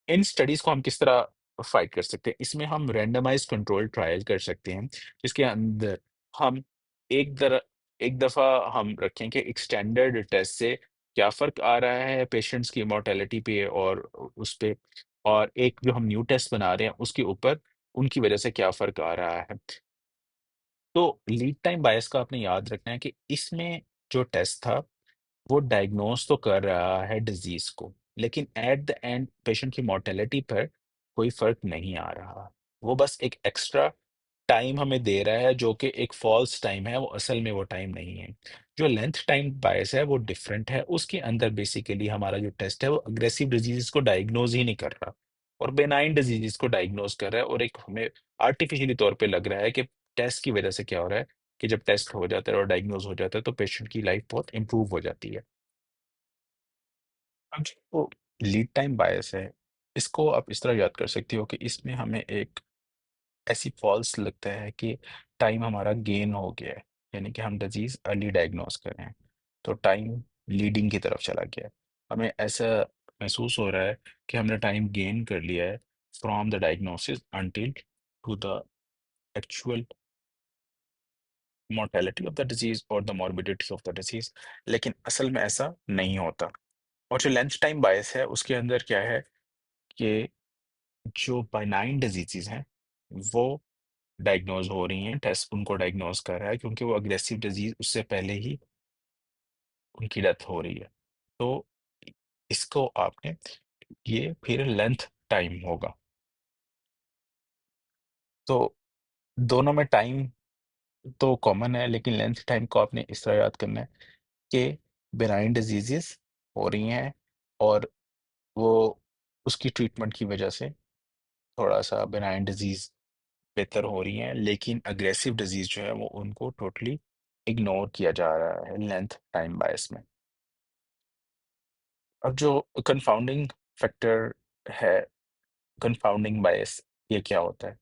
इन स्टडीज़ को हम किस तरह फाइट कर सकते हैं? इसमें हम रैंडमाइज़्ड कंट्रोल ट्रायल कर सकते हैं, जिसके अंदर हम एक दर एक दफ़ा हम रखें कि एक स्टैंडर्ड टेस्ट से क्या फ़र्क आ रहा है पेशेंट्स की मॉर्टेलिटी पे और उस पे, और एक जो हम न्यू टेस्ट बना रहे हैं उसके ऊपर उनकी वज़ह से क्या फ़र्क आ रहा है। तो लीड टाइम बायस का आपने याद रखना है कि इसमें जो टेस्ट था, वो डायग्नोज तो कर रहा है डिजीज को, लेकिन एट द एंड पेशेंट की मोर्टेलिटी पर कोई फर्क नहीं आ रहा। वो बस एक एक्स्ट्रा टाइम हमें दे रहा है जो कि एक फॉल्स टाइम है, वो असल में वो टाइम नहीं है। जो लेंथ टाइम बायस है वो डिफरेंट है, उसके अंदर बेसिकली हमारा जो टेस्ट है वो अग्रेसिव डिजीज को डायग्नोज ही नहीं कर रहा और बेनाइन डिजीज को डायग्नोज कर रहा है, और एक हमें आर्टिफिशियली तौर पे लग रहा है कि टेस्ट की वजह से क्या हो रहा है कि जब टेस्ट हो जाता है और डायग्नोज हो जाता है तो पेशेंट की लाइफ बहुत इंप्रूव हो जाती है। अब जो लीड टाइम बायस है, इसको आप इस तरह याद कर सकते हो कि इसमें हमें एक ऐसी फॉल्स लगता है कि टाइम हमारा गेन हो गया है, यानी कि हम डिजीज अर्ली डायग्नोस कर रहे हैं, तो टाइम लीडिंग की तरफ चला गया है। हमें ऐसा महसूस हो रहा है कि हमने टाइम गेन कर लिया है from the diagnosis until to the actual mortality of the disease और the morbidity of the disease, लेकिन असल में ऐसा नहीं होता। और जो लेंथ टाइम बायस है उसके अंदर क्या है कि जो बाइनाइन डिजीजेज हैं वो डायग्नोज हो रही हैं, टेस्ट उनको डायग्नोज कर रहा है क्योंकि वो अग्रेसिव डिजीज उससे पहले ही उनकी डेथ हो रही है। तो इसको आपने, ये फिर लेंथ टाइम होगा। तो दोनों में टाइम तो कॉमन है, लेकिन लेंथ टाइम को आपने इस तरह याद करना है कि बेनाइन डिजीजेस हो रही हैं और वो उसकी ट्रीटमेंट की वजह से थोड़ा सा बेनाइन डिजीज बेहतर हो रही हैं, लेकिन अग्रेसिव डिजीज जो है वो उनको टोटली इग्नोर किया जा रहा है लेंथ टाइम बायस में। अब जो कंफाउंडिंग फैक्टर है, कंफाउंडिंग बायस, ये क्या होता है?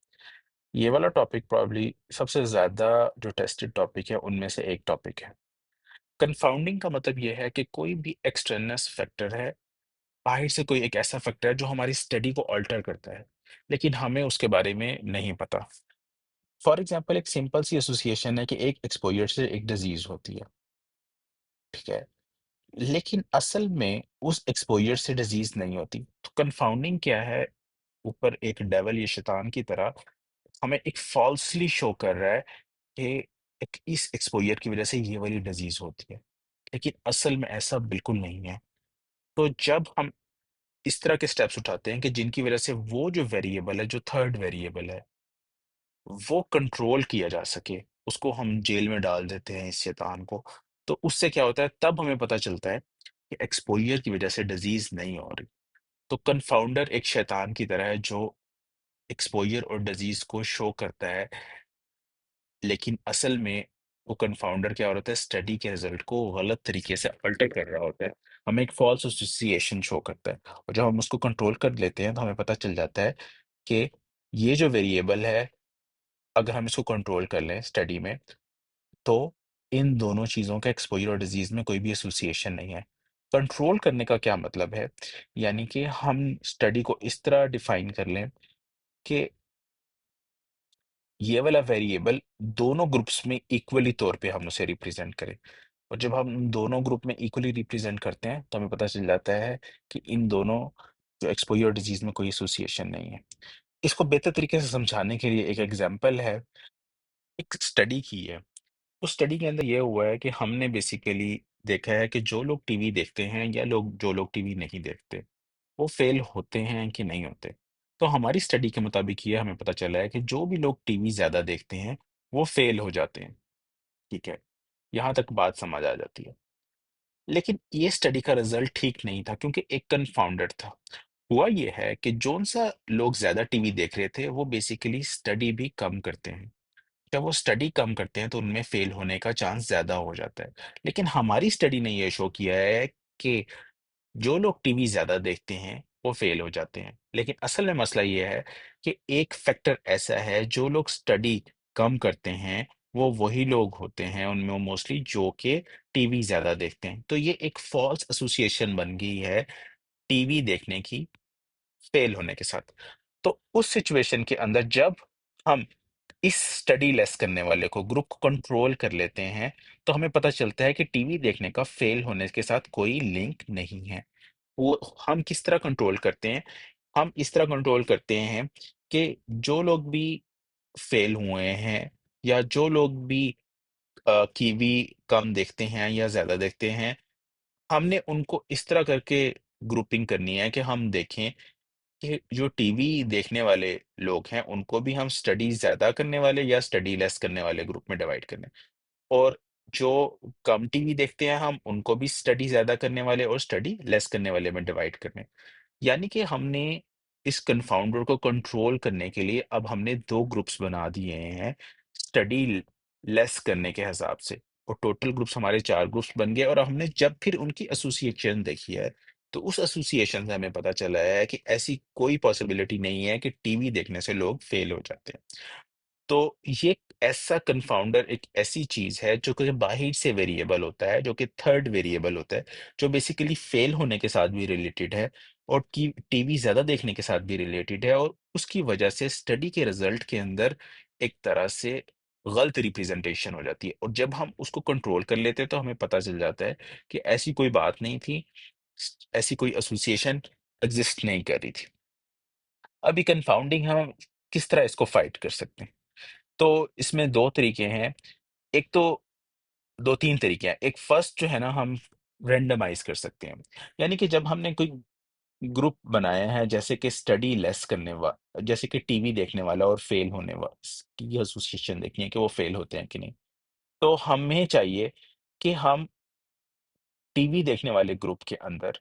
ये वाला टॉपिक प्रॉब्ली सबसे ज़्यादा जो टेस्टेड टॉपिक है उनमें से एक टॉपिक है। कंफाउंडिंग का मतलब ये है कि कोई भी एक्सटर्नस फैक्टर है, बाहर से कोई एक ऐसा फैक्टर है जो हमारी स्टडी को अल्टर करता है, लेकिन हमें उसके बारे में नहीं पता। फॉर एग्जांपल एक सिंपल सी एसोसिएशन है कि एक एक्सपोज़र से एक डिज़ीज़ होती है, ठीक है? लेकिन असल में उस एक्सपोज़र से डिज़ीज़ नहीं होती। तो कंफाउंडिंग क्या है? ऊपर एक डेविल या शैतान की तरह हमें एक फ़ॉल्सली शो कर रहा है कि एक इस एक्सपोज़र की वज़ह से ये वाली डिज़ीज़ होती है। लेकिन असल में ऐसा बिल्कुल नहीं है। तो जब हम इस तरह के स्टेप्स उठाते हैं कि जिनकी वज़ह से वो जो वेरिएबल है, जो थर्ड वेरिएबल है, वो कंट्रोल किया जा सके, उसको हम जेल में डाल देते हैं इस शैतान को। तो उससे क्या होता है, तब हमें पता चलता है कि एक्सपोज़र की वज़ह से डिज़ीज़ नहीं हो रही। तो कन्फाउंडर एक शैतान की तरह है जो एक्सपोज़र और डिज़ीज़ को शो करता है, लेकिन असल में वो कन्फाउंडर क्या होता है, स्टडी के रिज़ल्ट को गलत तरीके से अल्टर कर रहा होता है। हमें एक फ़ॉल्स एसोसिएशन शो करता है, और जब हम उसको कंट्रोल कर लेते हैं तो हमें पता चल जाता है कि ये जो वेरिएबल है, अगर हम इसको कंट्रोल कर लें स्टडी में, तो इन दोनों चीज़ों का एक्सपोज़र और डिज़ीज़ में कोई भी एसोसिएशन नहीं है। कंट्रोल करने का क्या मतलब है? यानी कि हम स्टडी को इस तरह डिफ़ाइन कर लें कि ये वाला वेरिएबल दोनों ग्रुप्स में इक्वली तौर पे हम उसे रिप्रेज़ेंट करें। और जब हम दोनों ग्रुप में इक्वली रिप्रेज़ेंट करते हैं, तो हमें पता चल जाता है कि इन दोनों जो एक्सपोज़र और डिज़ीज़ में कोई एसोसिएशन नहीं है। इसको बेहतर तरीके से समझाने के लिए एक एग्ज़ाम्पल है, एक स्टडी की है। उस स्टडी के अंदर ये हुआ है कि हमने बेसिकली देखा है कि जो लोग टीवी देखते हैं या जो लोग टीवी नहीं देखते, वो फेल होते हैं कि नहीं होते। तो हमारी स्टडी के मुताबिक ये हमें पता चला है कि जो भी लोग टीवी ज़्यादा देखते हैं, वो फेल हो जाते हैं, ठीक है? यहाँ तक बात समझ आ जाती है। लेकिन ये स्टडी का रिज़ल्ट ठीक नहीं था क्योंकि एक कन्फाउंडर था। हुआ ये है कि जौन-सा लोग ज़्यादा टीवी देख रहे थे, वो बेसिकली स्टडी भी कम करते हैं। जब वो स्टडी कम करते हैं तो उनमें फेल होने का चांस ज़्यादा हो जाता है। लेकिन हमारी स्टडी ने ये शो किया है कि जो लोग टीवी ज़्यादा देखते हैं, वो फेल हो जाते हैं। लेकिन असल में मसला ये है कि एक फैक्टर ऐसा है, जो लोग स्टडी कम करते हैं, वो वही लोग होते हैं उनमें मोस्टली जो कि टीवी ज़्यादा देखते हैं। तो ये एक फ़ॉल्स एसोसिएशन बन गई है टीवी देखने की फेल होने के साथ। तो उस सिचुएशन के अंदर जब हम इस स्टडी लेस करने वाले को ग्रुप को कंट्रोल कर लेते हैं, तो हमें पता चलता है कि टीवी देखने का फेल होने के साथ कोई लिंक नहीं है। वो हम किस तरह कंट्रोल करते हैं? हम इस तरह कंट्रोल करते हैं कि जो लोग भी फेल हुए हैं, या जो लोग भी टीवी कम देखते हैं या ज़्यादा देखते हैं, हमने उनको इस तरह करके ग्रुपिंग करनी है कि हम देखें कि जो टीवी देखने वाले लोग हैं, उनको भी हम स्टडी ज़्यादा करने वाले या स्टडी लेस करने वाले ग्रुप में डिवाइड करना है। और जो कम टीवी देखते हैं, हम उनको भी स्टडी ज़्यादा करने वाले और स्टडी लेस करने वाले में डिवाइड करना है। यानी कि हमने इस कंफाउंडर को कंट्रोल करने के लिए अब हमने 2 ग्रुप्स बना दिए हैं, स्टडी लेस करने के हिसाब से, और टोटल ग्रुप्स हमारे 4 ग्रुप्स बन गए। और हमने जब फिर उनकी एसोसिएशन देखी है, तो उस एसोसिएशन से हमें पता चला है कि ऐसी कोई पॉसिबिलिटी नहीं है कि टीवी देखने से लोग फेल हो जाते हैं। तो ये एक ऐसा कंफाउंडर एक ऐसी चीज़ है जो कि बाहिर से वेरिएबल होता है, जो कि थर्ड वेरिएबल होता है, जो बेसिकली फेल होने के साथ भी रिलेटेड है और की टीवी ज़्यादा देखने के साथ भी रिलेटेड है, और उसकी वजह से स्टडी के रिज़ल्ट के अंदर एक तरह से गलत रिप्रेज़ेंटेशन हो जाती है। और जब हम उसको कंट्रोल कर लेते हैं, तो हमें पता चल जाता है कि ऐसी कोई बात नहीं थी, ऐसी कोई एसोसिएशन एग्ज़िस्ट नहीं कर रही थी। अभी कंफाउंडिंग हम किस तरह इसको फाइट कर सकते हैं? तो इसमें 2 तरीके हैं। एक तो 2-3 तरीके हैं। एक फर्स्ट जो है ना, हम रैंडमाइज़ कर सकते हैं। यानी कि जब हमने कोई ग्रुप बनाया है, जैसे कि स्टडी लेस करने वा जैसे कि टीवी देखने वाला और फेल होने वा स की एसोसिएशन देखनी है कि वो फेल होते हैं कि नहीं। तो हमें चाहिए कि हम टीवी देखने वाले ग्रुप के अंदर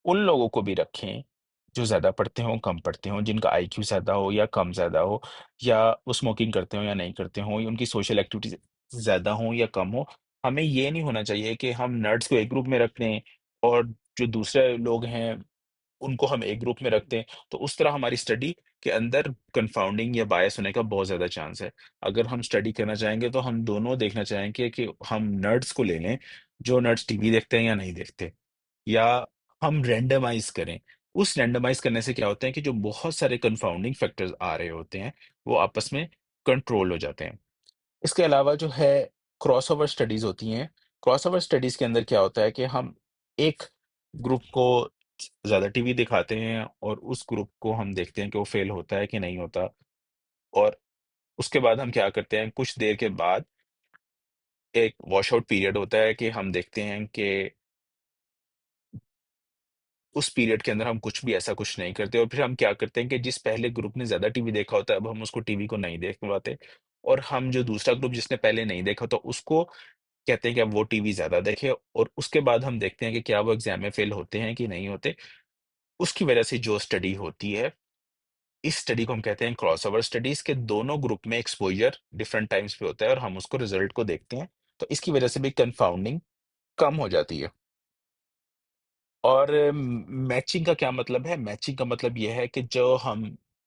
उन लोगों को भी रखें, जो ज़्यादा पढ़ते हों, कम पढ़ते हों, जिनका आईक्यू ज़्यादा हो या कम ज़्यादा हो, या वो स्मोकिंग करते हों या नहीं करते हों, या उनकी सोशल एक्टिविटीज़ ज़्यादा हों या कम हो। हमें ये नहीं होना चाहिए कि हम नर्ड्स को एक ग्रुप में रख दें और जो दूसरे लोग हैं, उनको हम एक ग्रुप में रख दें। तो उस तरह हमारी स्टडी के अंदर कन्फाउंडिंग या बायस होने का बहुत ज़्यादा चांस है। अगर हम स्टडी करना चाहेंगे, तो हम दोनों देखना चाहेंगे कि हम नर्ड्स को ले लें, जो नर्ड्स टीवी देखते हैं या नहीं देखते। या हम रैंडमाइज़ करें। उस रैंडमाइज़ करने से क्या होता है कि जो बहुत सारे कंफाउंडिंग फैक्टर्स आ रहे होते हैं, वो आपस में कंट्रोल हो जाते हैं। इसके अलावा जो है, क्रॉसओवर स्टडीज़ होती हैं। क्रॉसओवर स्टडीज़ के अंदर क्या होता है कि हम एक ग्रुप को ज़्यादा टीवी दिखाते हैं और उस ग्रुप को हम देखते हैं कि वो फेल होता है कि नहीं होता। और उसके बाद हम क्या करते हैं, कुछ देर के बाद एक वॉशआउट पीरियड होता है कि हम देखते हैं कि उस पीरियड के अंदर हम कुछ भी ऐसा कुछ नहीं करते, और फिर हम क्या करते हैं कि जिस पहले ग्रुप ने ज़्यादा टीवी देखा होता है, अब हम उसको टीवी को नहीं देख पाते, और हम जो दूसरा ग्रुप जिसने पहले नहीं देखा होता, उसको कहते हैं कि अब वो टीवी ज़्यादा देखे, और उसके बाद हम देखते हैं कि क्या वो एग्ज़ाम में फेल होते हैं कि नहीं होते। उसकी वजह से जो स्टडी होती है, इस स्टडी को हम कहते हैं क्रॉसओवर स्टडीज़, के दोनों ग्रुप में एक्सपोज़र डिफरेंट टाइम्स पे होता है और हम उसको रिज़ल्ट को देखते हैं। तो इसकी वजह से भी कन्फाउंडिंग कम हो जाती है। और मैचिंग का क्या मतलब है? मैचिंग का मतलब ये है कि जो हम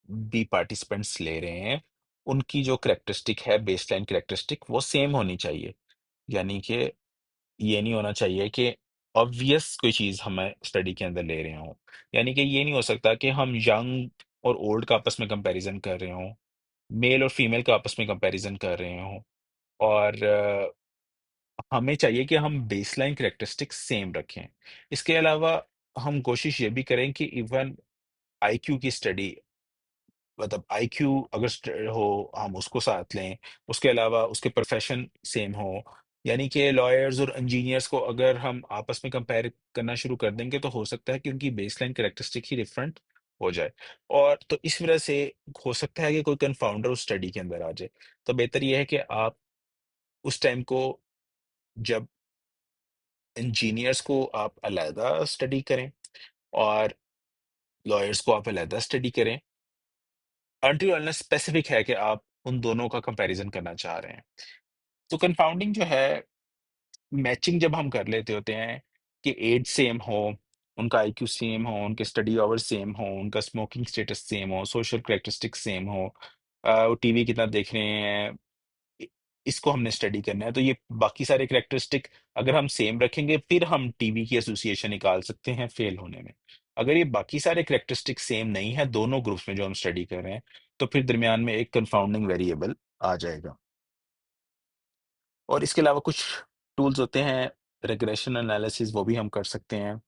भी पार्टिसिपेंट्स ले रहे हैं, उनकी जो कैरेक्टरिस्टिक है, बेसलाइन कैरेक्टरिस्टिक, वो सेम होनी चाहिए। यानी कि ये नहीं होना चाहिए कि ऑब्वियस कोई चीज़ हमें स्टडी के अंदर ले रहे हों। यानी कि ये नहीं हो सकता कि हम यंग और ओल्ड का आपस में कंपैरिज़न कर रहे हों, मेल और फीमेल का आपस में कंपैरिज़न कर रहे हों, और हमें चाहिए कि हम बेसलाइन कैरेक्टरिस्टिक्स सेम रखें। इसके अलावा हम कोशिश ये भी करें कि इवन आईक्यू की स्टडी, मतलब आईक्यू अगर हो, हम उसको साथ लें। उसके अलावा उसके प्रोफेशन सेम हो। यानी कि लॉयर्स और इंजीनियर्स को अगर हम आपस में कंपेयर करना शुरू कर देंगे, तो हो सकता है कि उनकी बेसलाइन कैरेक्टरिस्टिक ही डिफरेंट हो जाए। और तो इस वजह से हो सकता है कि कोई कंफाउंडर उस स्टडी के अंदर आ जाए। तो बेहतर ये है कि आप उस टाइम को, जब इंजीनियर्स को आप अलहदा स्टडी करें और लॉयर्स को आप अलहदा स्टडी करें, अनटिल अनलेस स्पेसिफिक है कि आप उन दोनों का कंपैरिजन करना चाह रहे हैं। तो कंफाउंडिंग जो है, मैचिंग जब हम कर लेते होते हैं कि एज सेम हो, उनका आईक्यू सेम हो, उनके स्टडी आवर्स सेम हो, उनका स्मोकिंग स्टेटस सेम हो, सोशल कैरेक्टरिस्टिक्स सेम हो, वो टीवी कितना देख रहे हैं, इ इसको हमने स्टडी करना है। तो ये बाकी सारे कैरेक्टरिस्टिक अगर हम सेम रखेंगे, फिर हम टीवी की एसोसिएशन निकाल सकते हैं फेल होने में। अगर ये बाकी सारे कैरेक्टरिस्टिक सेम नहीं है दोनों ग्रुप्स में जो हम स्टडी कर रहे हैं, तो फिर दरमियान में एक कंफाउंडिंग वेरिएबल आ जाएगा। और इसके अलावा कुछ टूल्स होते हैं, रिग्रेशन एनालिसिस, वो भी हम कर सकते हैं।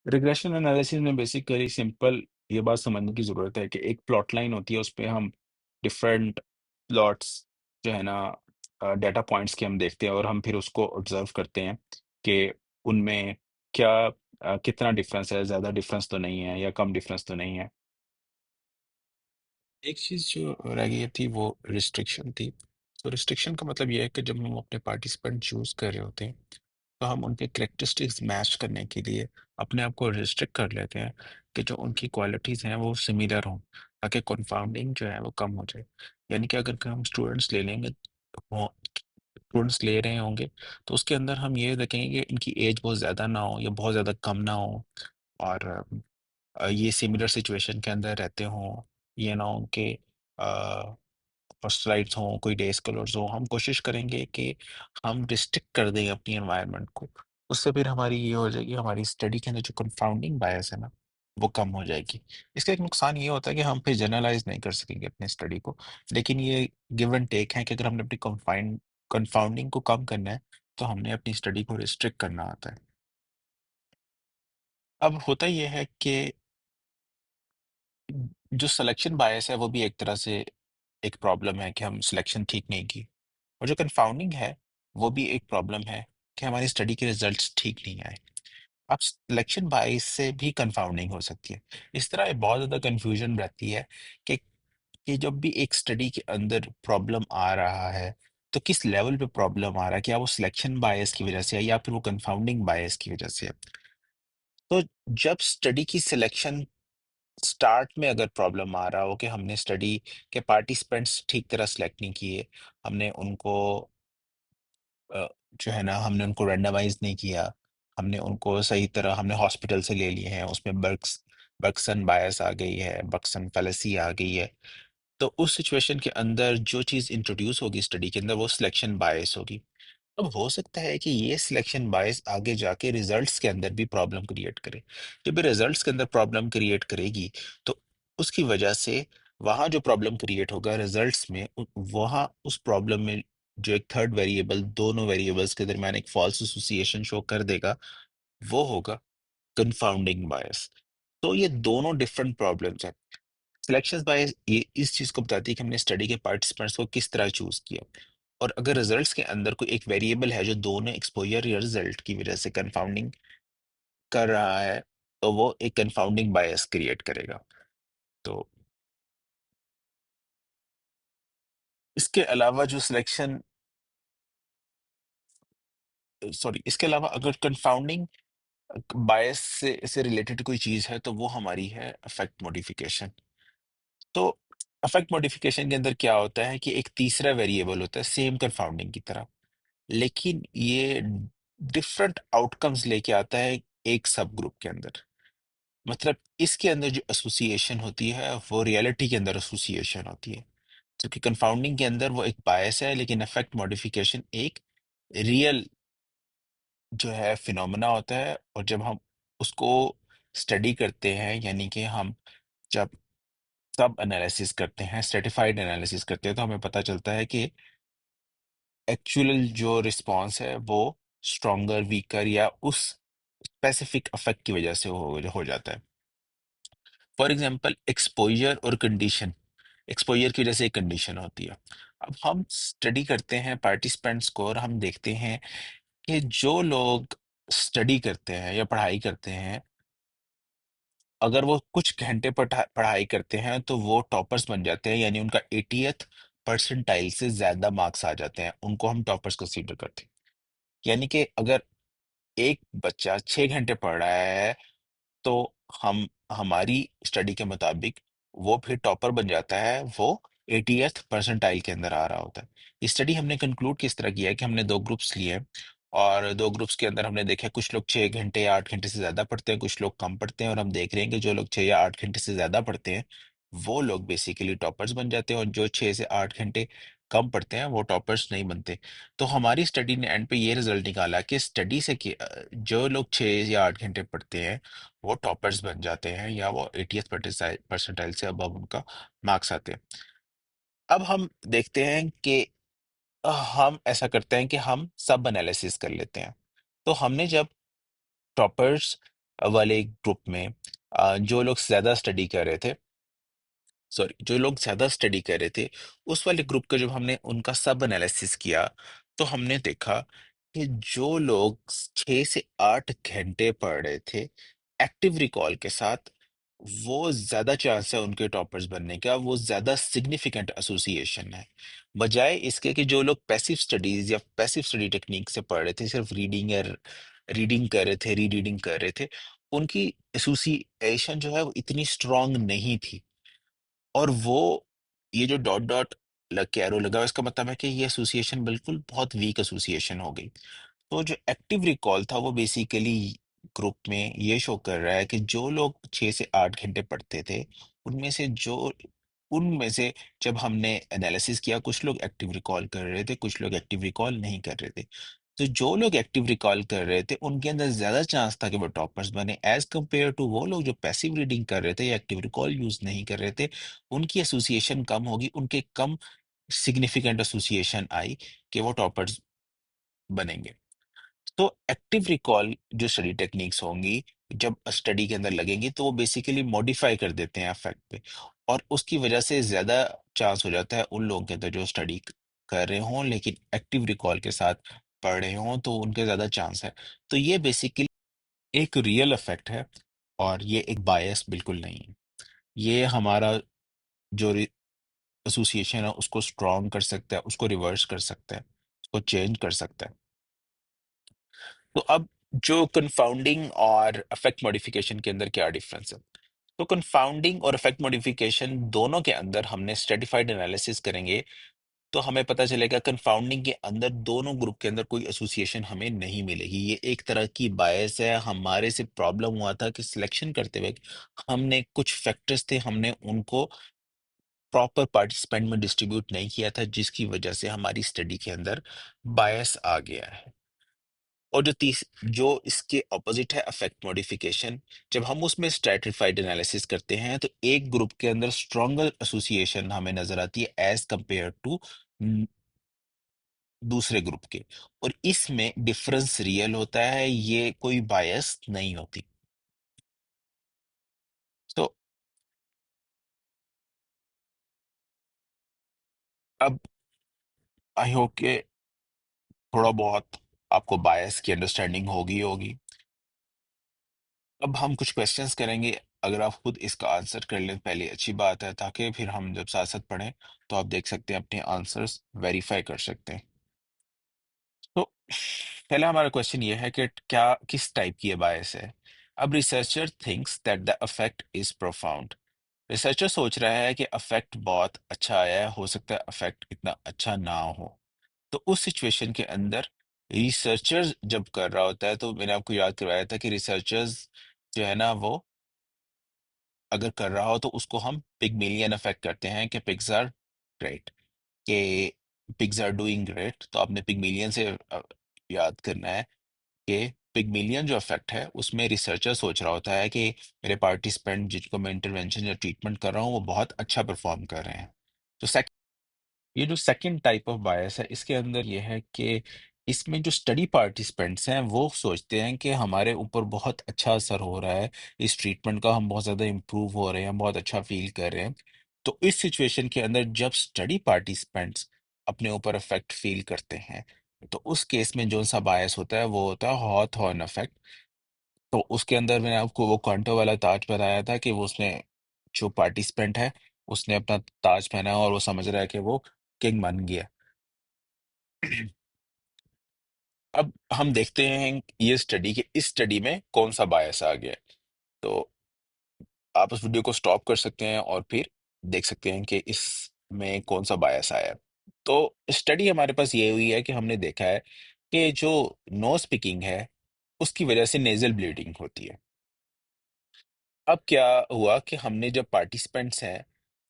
रिग्रेशन एनालिसिस में बेसिकली सिंपल ये बात समझने की ज़रूरत है कि एक प्लॉट लाइन होती है, उसपे हम डिफरेंट प्लॉट्स जो है ना डेटा पॉइंट्स के हम देखते हैं और हम फिर उसको ऑब्ज़र्व करते हैं कि उनमें क्या कितना डिफ़रेंस है, ज़्यादा डिफ़रेंस तो नहीं है या कम डिफ़रेंस तो नहीं है। एक चीज़ जो रह गई थी वो रिस्ट्रिक्शन थी। तो रिस्ट्रिक्शन का मतलब ये है कि जब हम अपने पार्टिसिपेंट चूज़ कर रहे होते हैं, तो हम उनके कैरेक्टरिस्टिक्स मैच करने के लिए अपने आप को रिस्ट्रिक्ट कर लेते हैं कि जो उनकी क्वालिटीज़ हैं वो सिमिलर हों, ताकि कंफाउंडिंग जो है वो कम हो जाए। यानी कि अगर हम स्टूडेंट्स ले लेंगे, वो स्टूडेंट्स ले रहे होंगे, तो उसके अंदर हम ये देखेंगे कि इनकी एज बहुत ज़्यादा ना हो या बहुत ज़्यादा कम ना हो, और ये सिमिलर सिचुएशन के अंदर रहते हों, ये ना हो कि हॉस्टलाइट्स हों, कोई डे स्कॉलर्स हों। हम कोशिश करेंगे कि हम रिस्ट्रिक्ट कर दें अपनी एनवायरनमेंट को। उससे फिर हमारी ये हो जाएगी, हमारी स्टडी के अंदर जो कंफाउंडिंग बायस है ना, वो कम हो जाएगी। इसका एक नुकसान ये होता है कि हम फिर जनरलाइज़ नहीं कर सकेंगे अपनी स्टडी को। लेकिन ये गिव एंड टेक है कि अगर हमने अपनी कंफाउंडिंग को कम करना है, तो हमने अपनी स्टडी को रिस्ट्रिक्ट करना होता है। अब होता ये है कि जो सिलेक्शन बायस है, वो भी एक तरह से एक प्रॉब्लम है कि हम सिलेक्शन ठीक नहीं की। और जो कंफाउंडिंग है, वो भी एक प्रॉब्लम है कि हमारी स्टडी के रिजल्ट्स ठीक नहीं आए। अब सिलेक्शन बायस से भी कंफाउंडिंग हो सकती है। इस तरह बहुत ज़्यादा कन्फ्यूजन रहती है कि जब भी एक स्टडी के अंदर प्रॉब्लम आ रहा है, तो किस लेवल पे प्रॉब्लम आ रहा है? क्या वो सिलेक्शन बायस की वजह से है या फिर वो कंफाउंडिंग बायस की वजह से है? तो जब स्टडी की सिलेक्शन स्टार्ट में अगर प्रॉब्लम आ रहा हो कि हमने स्टडी के पार्टिसिपेंट्स ठीक तरह सेलेक्ट नहीं किए, हमने उनको अ, जो है ना हमने उनको रैंडमाइज़ नहीं किया, हमने उनको सही तरह हमने हॉस्पिटल से ले लिए हैं, उसमें बर्गसन बायस आ गई है, बर्गसन फैलेसी आ गई है। तो उस सिचुएशन के अंदर जो चीज़ इंट्रोड्यूस होगी स्टडी के अंदर वो सिलेक्शन बायस होगी। अब हो सकता है कि ये सिलेक्शन बायस आगे जाके रिजल्ट्स के अंदर भी प्रॉब्लम क्रिएट करे। जब ये रिजल्ट्स के अंदर प्रॉब्लम क्रिएट करेगी, तो उसकी वजह से वहाँ जो प्रॉब्लम क्रिएट होगा रिजल्ट्स में, वहाँ उस प्रॉब्लम में जो एक थर्ड वेरिएबल दोनों वेरिएबल्स के दरमियान एक फॉल्स एसोसिएशन शो कर देगा, वो होगा कंफाउंडिंग बायस। तो ये दोनों डिफरेंट प्रॉब्लम्स हैं। सिलेक्शन बायस ये इस चीज़ को बताती है कि हमने स्टडी के पार्टिसिपेंट्स को किस तरह चूज किया, और अगर रिजल्ट्स के अंदर कोई एक वेरिएबल है जो दोनों एक्सपोजर या रिजल्ट की वजह से कंफाउंडिंग कर रहा है, तो वो एक कंफाउंडिंग बायस क्रिएट करेगा। तो इसके अलावा जो सिलेक्शन सॉरी इसके अलावा अगर कंफाउंडिंग बायस से रिलेटेड कोई चीज़ है, तो वो हमारी है अफेक्ट मॉडिफिकेशन। तो अफेक्ट मॉडिफिकेशन के अंदर क्या होता है कि एक तीसरा वेरिएबल होता है सेम कंफाउंडिंग की तरह, लेकिन ये डिफरेंट आउटकम्स लेके आता है एक सब ग्रुप के अंदर। मतलब इसके अंदर जो एसोसिएशन होती है वो रियलिटी के अंदर एसोसिएशन होती है, क्योंकि कंफाउंडिंग के अंदर वो एक बायस है, लेकिन इफेक्ट मॉडिफिकेशन एक रियल जो है फिनोमेना होता है। और जब हम उसको स्टडी करते हैं, यानी कि हम जब सब एनालिसिस करते हैं, स्ट्रेटिफाइड एनालिसिस करते हैं, तो हमें पता चलता है कि एक्चुअल जो रिस्पॉन्स है वो स्ट्रॉन्गर वीकर या उस स्पेसिफिक अफेक्ट की वजह से हो जाता है। फॉर एग्जांपल एक्सपोजर और कंडीशन। एक्सपोजर की वजह से एक कंडीशन होती है। अब हम स्टडी करते हैं पार्टिसिपेंट्स को और हम देखते हैं कि जो लोग स्टडी करते हैं या पढ़ाई करते हैं, अगर वो कुछ घंटे पढ़ाई करते हैं तो वो टॉपर्स बन जाते हैं, यानी उनका 80th परसेंटाइल से ज्यादा मार्क्स आ जाते हैं, उनको हम टॉपर्स कंसीडर करते हैं। यानी कि अगर एक बच्चा 6 घंटे पढ़ रहा है, तो हम हमारी स्टडी के मुताबिक वो फिर टॉपर बन जाता है, वो 80th परसेंटाइल के अंदर आ रहा होता है। ये स्टडी हमने कंक्लूड किस तरह किया है कि हमने 2 ग्रुप्स लिए हैं, और 2 ग्रुप्स के अंदर हमने देखा कुछ लोग 6 घंटे या 8 घंटे से ज्यादा पढ़ते हैं, कुछ लोग कम पढ़ते हैं, और हम देख रहे हैं कि जो लोग 6 या 8 घंटे से ज्यादा पढ़ते हैं वो लोग बेसिकली टॉपर्स बन जाते हैं, और जो 6 से 8 घंटे कम पढ़ते हैं वो टॉपर्स नहीं बनते। तो हमारी स्टडी ने एंड पे ये रिजल्ट निकाला कि स्टडी से जो लोग 6 या 8 घंटे पढ़ते हैं वो टॉपर्स बन जाते हैं, या वो 80th परसेंटाइल से अब उनका मार्क्स आते हैं। अब हम देखते हैं कि हम ऐसा करते हैं कि हम सब एनालिसिस कर लेते हैं। तो हमने जब टॉपर्स वाले ग्रुप में जो लोग ज्यादा स्टडी कर रहे थे, सॉरी, जो लोग ज्यादा स्टडी कर रहे थे, उस वाले ग्रुप का जब हमने उनका सब एनालिसिस किया, तो हमने देखा कि जो लोग 6 से 8 घंटे पढ़ रहे थे एक्टिव रिकॉल के साथ, वो ज्यादा चांस है उनके टॉपर्स बनने का, वो ज्यादा सिग्निफिकेंट एसोसिएशन है, बजाय इसके कि जो लोग पैसिव स्टडीज या पैसिव स्टडी टेक्निक से पढ़ रहे थे, सिर्फ रीडिंग या रीडिंग कर रहे थे, रीडिंग कर रहे थे, उनकी एसोसिएशन जो है वो इतनी स्ट्रांग नहीं थी। और वो ये जो डॉट डॉट लग के एरो लगा हुआ है, इसका मतलब है कि ये एसोसिएशन बिल्कुल बहुत वीक एसोसिएशन हो गई। तो जो एक्टिव रिकॉल था वो बेसिकली ग्रुप में ये शो कर रहा है कि जो लोग 6 से 8 घंटे पढ़ते थे, उनमें से जो उनमें से जब हमने एनालिसिस किया, कुछ लोग एक्टिव रिकॉल कर रहे थे, कुछ लोग एक्टिव रिकॉल नहीं कर रहे थे। तो जो लोग एक्टिव रिकॉल कर रहे थे उनके अंदर ज्यादा चांस था कि वो टॉपर्स बने, एज कंपेयर टू वो लोग जो पैसिव रीडिंग कर रहे थे या एक्टिव रिकॉल यूज नहीं कर रहे थे। उनकी एसोसिएशन कम होगी, उनके कम सिग्निफिकेंट एसोसिएशन आई कि वो टॉपर्स बनेंगे। तो एक्टिव रिकॉल जो स्टडी टेक्निक्स होंगी, जब स्टडी के अंदर लगेंगी, तो वो बेसिकली मॉडिफाई कर देते हैं इफेक्ट पे, और उसकी वजह से ज्यादा चांस हो जाता है उन लोगों के अंदर जो स्टडी कर रहे हों लेकिन एक्टिव रिकॉल के साथ पढ़ रहे हों, तो उनके ज्यादा चांस है। तो ये बेसिकली एक रियल इफेक्ट है, और ये एक बायस बिल्कुल नहीं है। ये हमारा जो एसोसिएशन है उसको स्ट्रॉन्ग कर सकता है, उसको रिवर्स कर सकता है, उसको चेंज कर सकता है। तो अब जो कंफाउंडिंग और इफेक्ट मॉडिफिकेशन के अंदर क्या डिफरेंस है? तो कंफाउंडिंग और इफेक्ट मॉडिफिकेशन दोनों के अंदर हमने स्ट्रेटिफाइड एनालिसिस करेंगे, तो हमें पता चलेगा कंफाउंडिंग के अंदर दोनों ग्रुप के अंदर कोई एसोसिएशन हमें नहीं मिलेगी। ये एक तरह की बायस है, हमारे से प्रॉब्लम हुआ था कि सिलेक्शन करते हुए हमने कुछ फैक्टर्स थे, हमने उनको प्रॉपर पार्टिसिपेंट में डिस्ट्रीब्यूट नहीं किया था, जिसकी वजह से हमारी स्टडी के अंदर बायस आ गया है। और जो इसके ऑपोजिट है इफेक्ट मॉडिफिकेशन, जब हम उसमें स्ट्रैटिफाइड एनालिसिस करते हैं तो एक ग्रुप के अंदर स्ट्रॉन्गर एसोसिएशन हमें नजर आती है एज कंपेयर टू दूसरे ग्रुप के, और इसमें डिफरेंस रियल होता है, ये कोई बायस नहीं होती। तो अब आई होप के थोड़ा बहुत आपको बायस की अंडरस्टैंडिंग होगी। अब हम कुछ क्वेश्चंस करेंगे, अगर आप खुद इसका आंसर कर लें पहले अच्छी बात है, ताकि फिर हम जब साथ साथ पढ़ें तो आप देख सकते हैं, अपने आंसर्स वेरीफाई कर सकते हैं। तो पहला हमारा क्वेश्चन ये है कि क्या किस टाइप की बायस है। अब researcher thinks that the effect is profound. Researcher सोच रहा है कि इफेक्ट बहुत अच्छा आया है, हो सकता है इफेक्ट इतना अच्छा ना हो। तो उस सिचुएशन के अंदर रिसर्चर्स जब कर रहा होता है, तो मैंने आपको याद करवाया था कि रिसर्चर्स जो है ना, वो अगर कर रहा हो तो उसको हम पिगमेलियन इफेक्ट करते हैं कि पिग्स आर ग्रेट, कि पिग्स आर डूइंग ग्रेट। तो आपने पिगमेलियन से याद करना है कि पिगमेलियन जो इफेक्ट है उसमें रिसर्चर सोच रहा होता है कि मेरे पार्टिसिपेंट जिनको मैं इंटरवेंशन या ट्रीटमेंट कर रहा हूँ वो बहुत अच्छा परफॉर्म कर रहे हैं। तो ये जो सेकंड टाइप ऑफ बायस है, इसके अंदर ये है कि इसमें जो स्टडी पार्टिसिपेंट्स हैं वो सोचते हैं कि हमारे ऊपर बहुत अच्छा असर हो रहा है, इस ट्रीटमेंट का हम बहुत ज़्यादा इम्प्रूव हो रहे हैं, बहुत अच्छा फील कर रहे हैं। तो इस सिचुएशन के अंदर जब स्टडी पार्टिसिपेंट्स अपने ऊपर इफेक्ट फील करते हैं, तो उस केस में जो सा बायस होता है वो होता है हॉथॉर्न इफेक्ट। तो उसके अंदर मैंने आपको वो कांटो वाला ताज बताया था कि वो उसने जो पार्टिसिपेंट है उसने अपना ताज पहना है और वो समझ रहा है कि वो किंग बन गया। अब हम देखते हैं कि ये स्टडी के इस स्टडी में कौन सा बायस आ गया है। तो आप उस वीडियो को स्टॉप कर सकते हैं और फिर देख सकते हैं कि इसमें कौन सा बायस आया है। तो स्टडी हमारे पास ये हुई है कि हमने देखा है कि जो नो स्पीकिंग है उसकी वजह से नेजल ब्लीडिंग होती है। अब क्या हुआ कि हमने जब पार्टिसिपेंट्स हैं,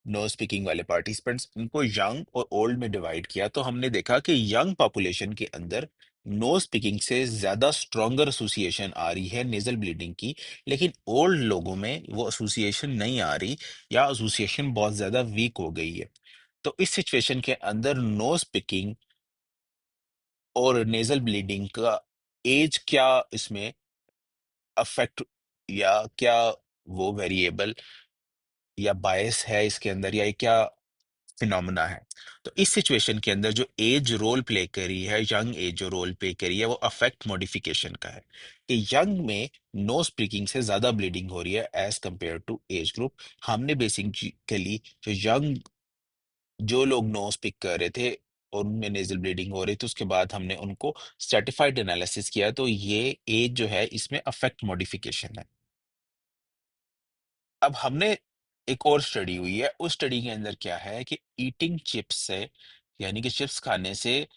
नो स्पीकिंग वाले पार्टिसिपेंट्स, उनको यंग और ओल्ड में डिवाइड किया, तो हमने देखा कि यंग पॉपुलेशन के अंदर नो स्पीकिंग से ज्यादा स्ट्रॉन्गर एसोसिएशन आ रही है नेजल ब्लीडिंग की, लेकिन ओल्ड लोगों में वो एसोसिएशन नहीं आ रही, या एसोसिएशन बहुत ज्यादा वीक हो गई है। तो इस सिचुएशन के अंदर नो स्पीकिंग और नेजल ब्लीडिंग का एज क्या इसमें अफेक्ट, या क्या वो वेरिएबल या बायस है इसके अंदर, या ये क्या फिनोमेना है। तो इस सिचुएशन के अंदर जो एज रोल प्ले करी है, यंग एज जो रोल प्ले करी है, वो अफेक्ट मॉडिफिकेशन का है कि यंग में नो स्पीकिंग से ज्यादा ब्लीडिंग हो रही है as compare to age group. हमने बेसिकली जो यंग, जो लोग नो स्पीक कर रहे थे और उनमें नेजल ब्लीडिंग हो रही थी, उसके बाद हमने उनको स्ट्रेटिफाइड एनालिसिस किया, तो ये एज जो है इसमें अफेक्ट मॉडिफिकेशन है। अब हमने एक और स्टडी हुई है, उस स्टडी के अंदर क्या है कि ईटिंग चिप्स से, यानी कि चिप्स खाने से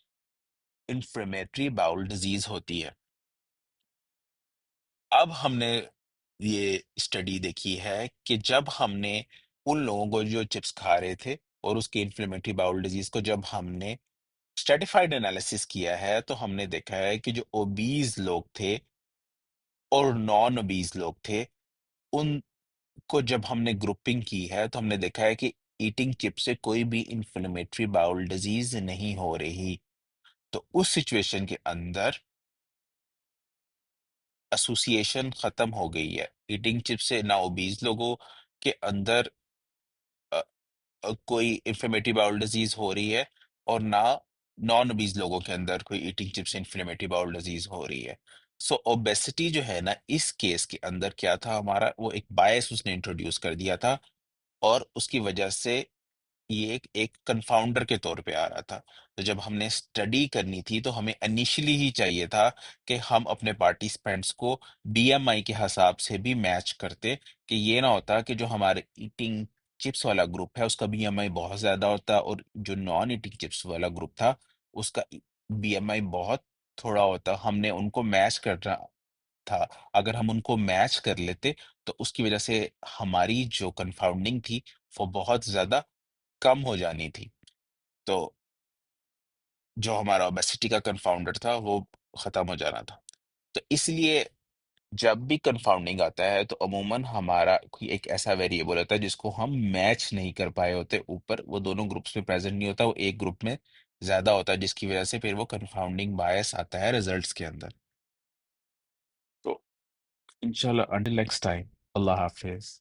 इन्फ्लेमेटरी बाउल डिजीज होती है। अब हमने ये स्टडी देखी है कि जब हमने उन लोगों को जो चिप्स खा रहे थे और उसकी इन्फ्लेमेटरी बाउल डिजीज को जब हमने स्ट्रेटिफाइड एनालिसिस किया है, तो हमने देखा है कि जो ओबीज लोग थे और नॉन ओबीज लोग थे, उनको जब हमने ग्रुपिंग की है, तो हमने देखा है कि ईटिंग चिप से कोई भी इन्फ्लेमेटरी बाउल डिजीज नहीं हो रही। तो उस सिचुएशन के अंदर एसोसिएशन खत्म हो गई है। ईटिंग चिप से ना ओबीज लोगों के अंदर कोई इन्फ्लेमेटरी बाउल डिजीज हो रही है, और ना नॉन ओबीज लोगों के अंदर कोई ईटिंग चिप से इन्फ्लेमेटरी बाउल डिजीज हो रही है। सो ओबेसिटी जो है ना, इस केस के अंदर क्या था हमारा, वो एक बायस उसने इंट्रोड्यूस कर दिया था, और उसकी वजह से ये एक कंफाउंडर के तौर पे आ रहा था। तो जब हमने स्टडी करनी थी, तो हमें इनिशियली ही चाहिए था कि हम अपने पार्टिसिपेंट्स को बीएमआई के हिसाब से भी मैच करते, कि ये ना होता कि जो हमारे ईटिंग चिप्स वाला ग्रुप है उसका बीएमआई बहुत ज्यादा होता, और जो नॉन ईटिंग चिप्स वाला ग्रुप था उसका बीएमआई बहुत थोड़ा होता। हमने उनको मैच करना था। अगर हम उनको मैच कर लेते, तो उसकी वजह से हमारी जो कंफाउंडिंग थी वो बहुत ज्यादा कम हो जानी थी। तो जो हमारा ओबेसिटी का कंफाउंडर था वो खत्म हो जाना था। तो इसलिए जब भी कंफाउंडिंग आता है, तो अमूमन हमारा कोई एक ऐसा वेरिएबल होता है जिसको हम मैच नहीं कर पाए होते, ऊपर वो दोनों ग्रुप्स में प्रेजेंट नहीं होता, वो एक ग्रुप में ज्यादा होता है, जिसकी वजह से फिर वो कंफाउंडिंग बायस आता है रिजल्ट्स के अंदर। तो इंशाल्लाह, अंटिल नेक्स्ट टाइम, अल्लाह हाफिज।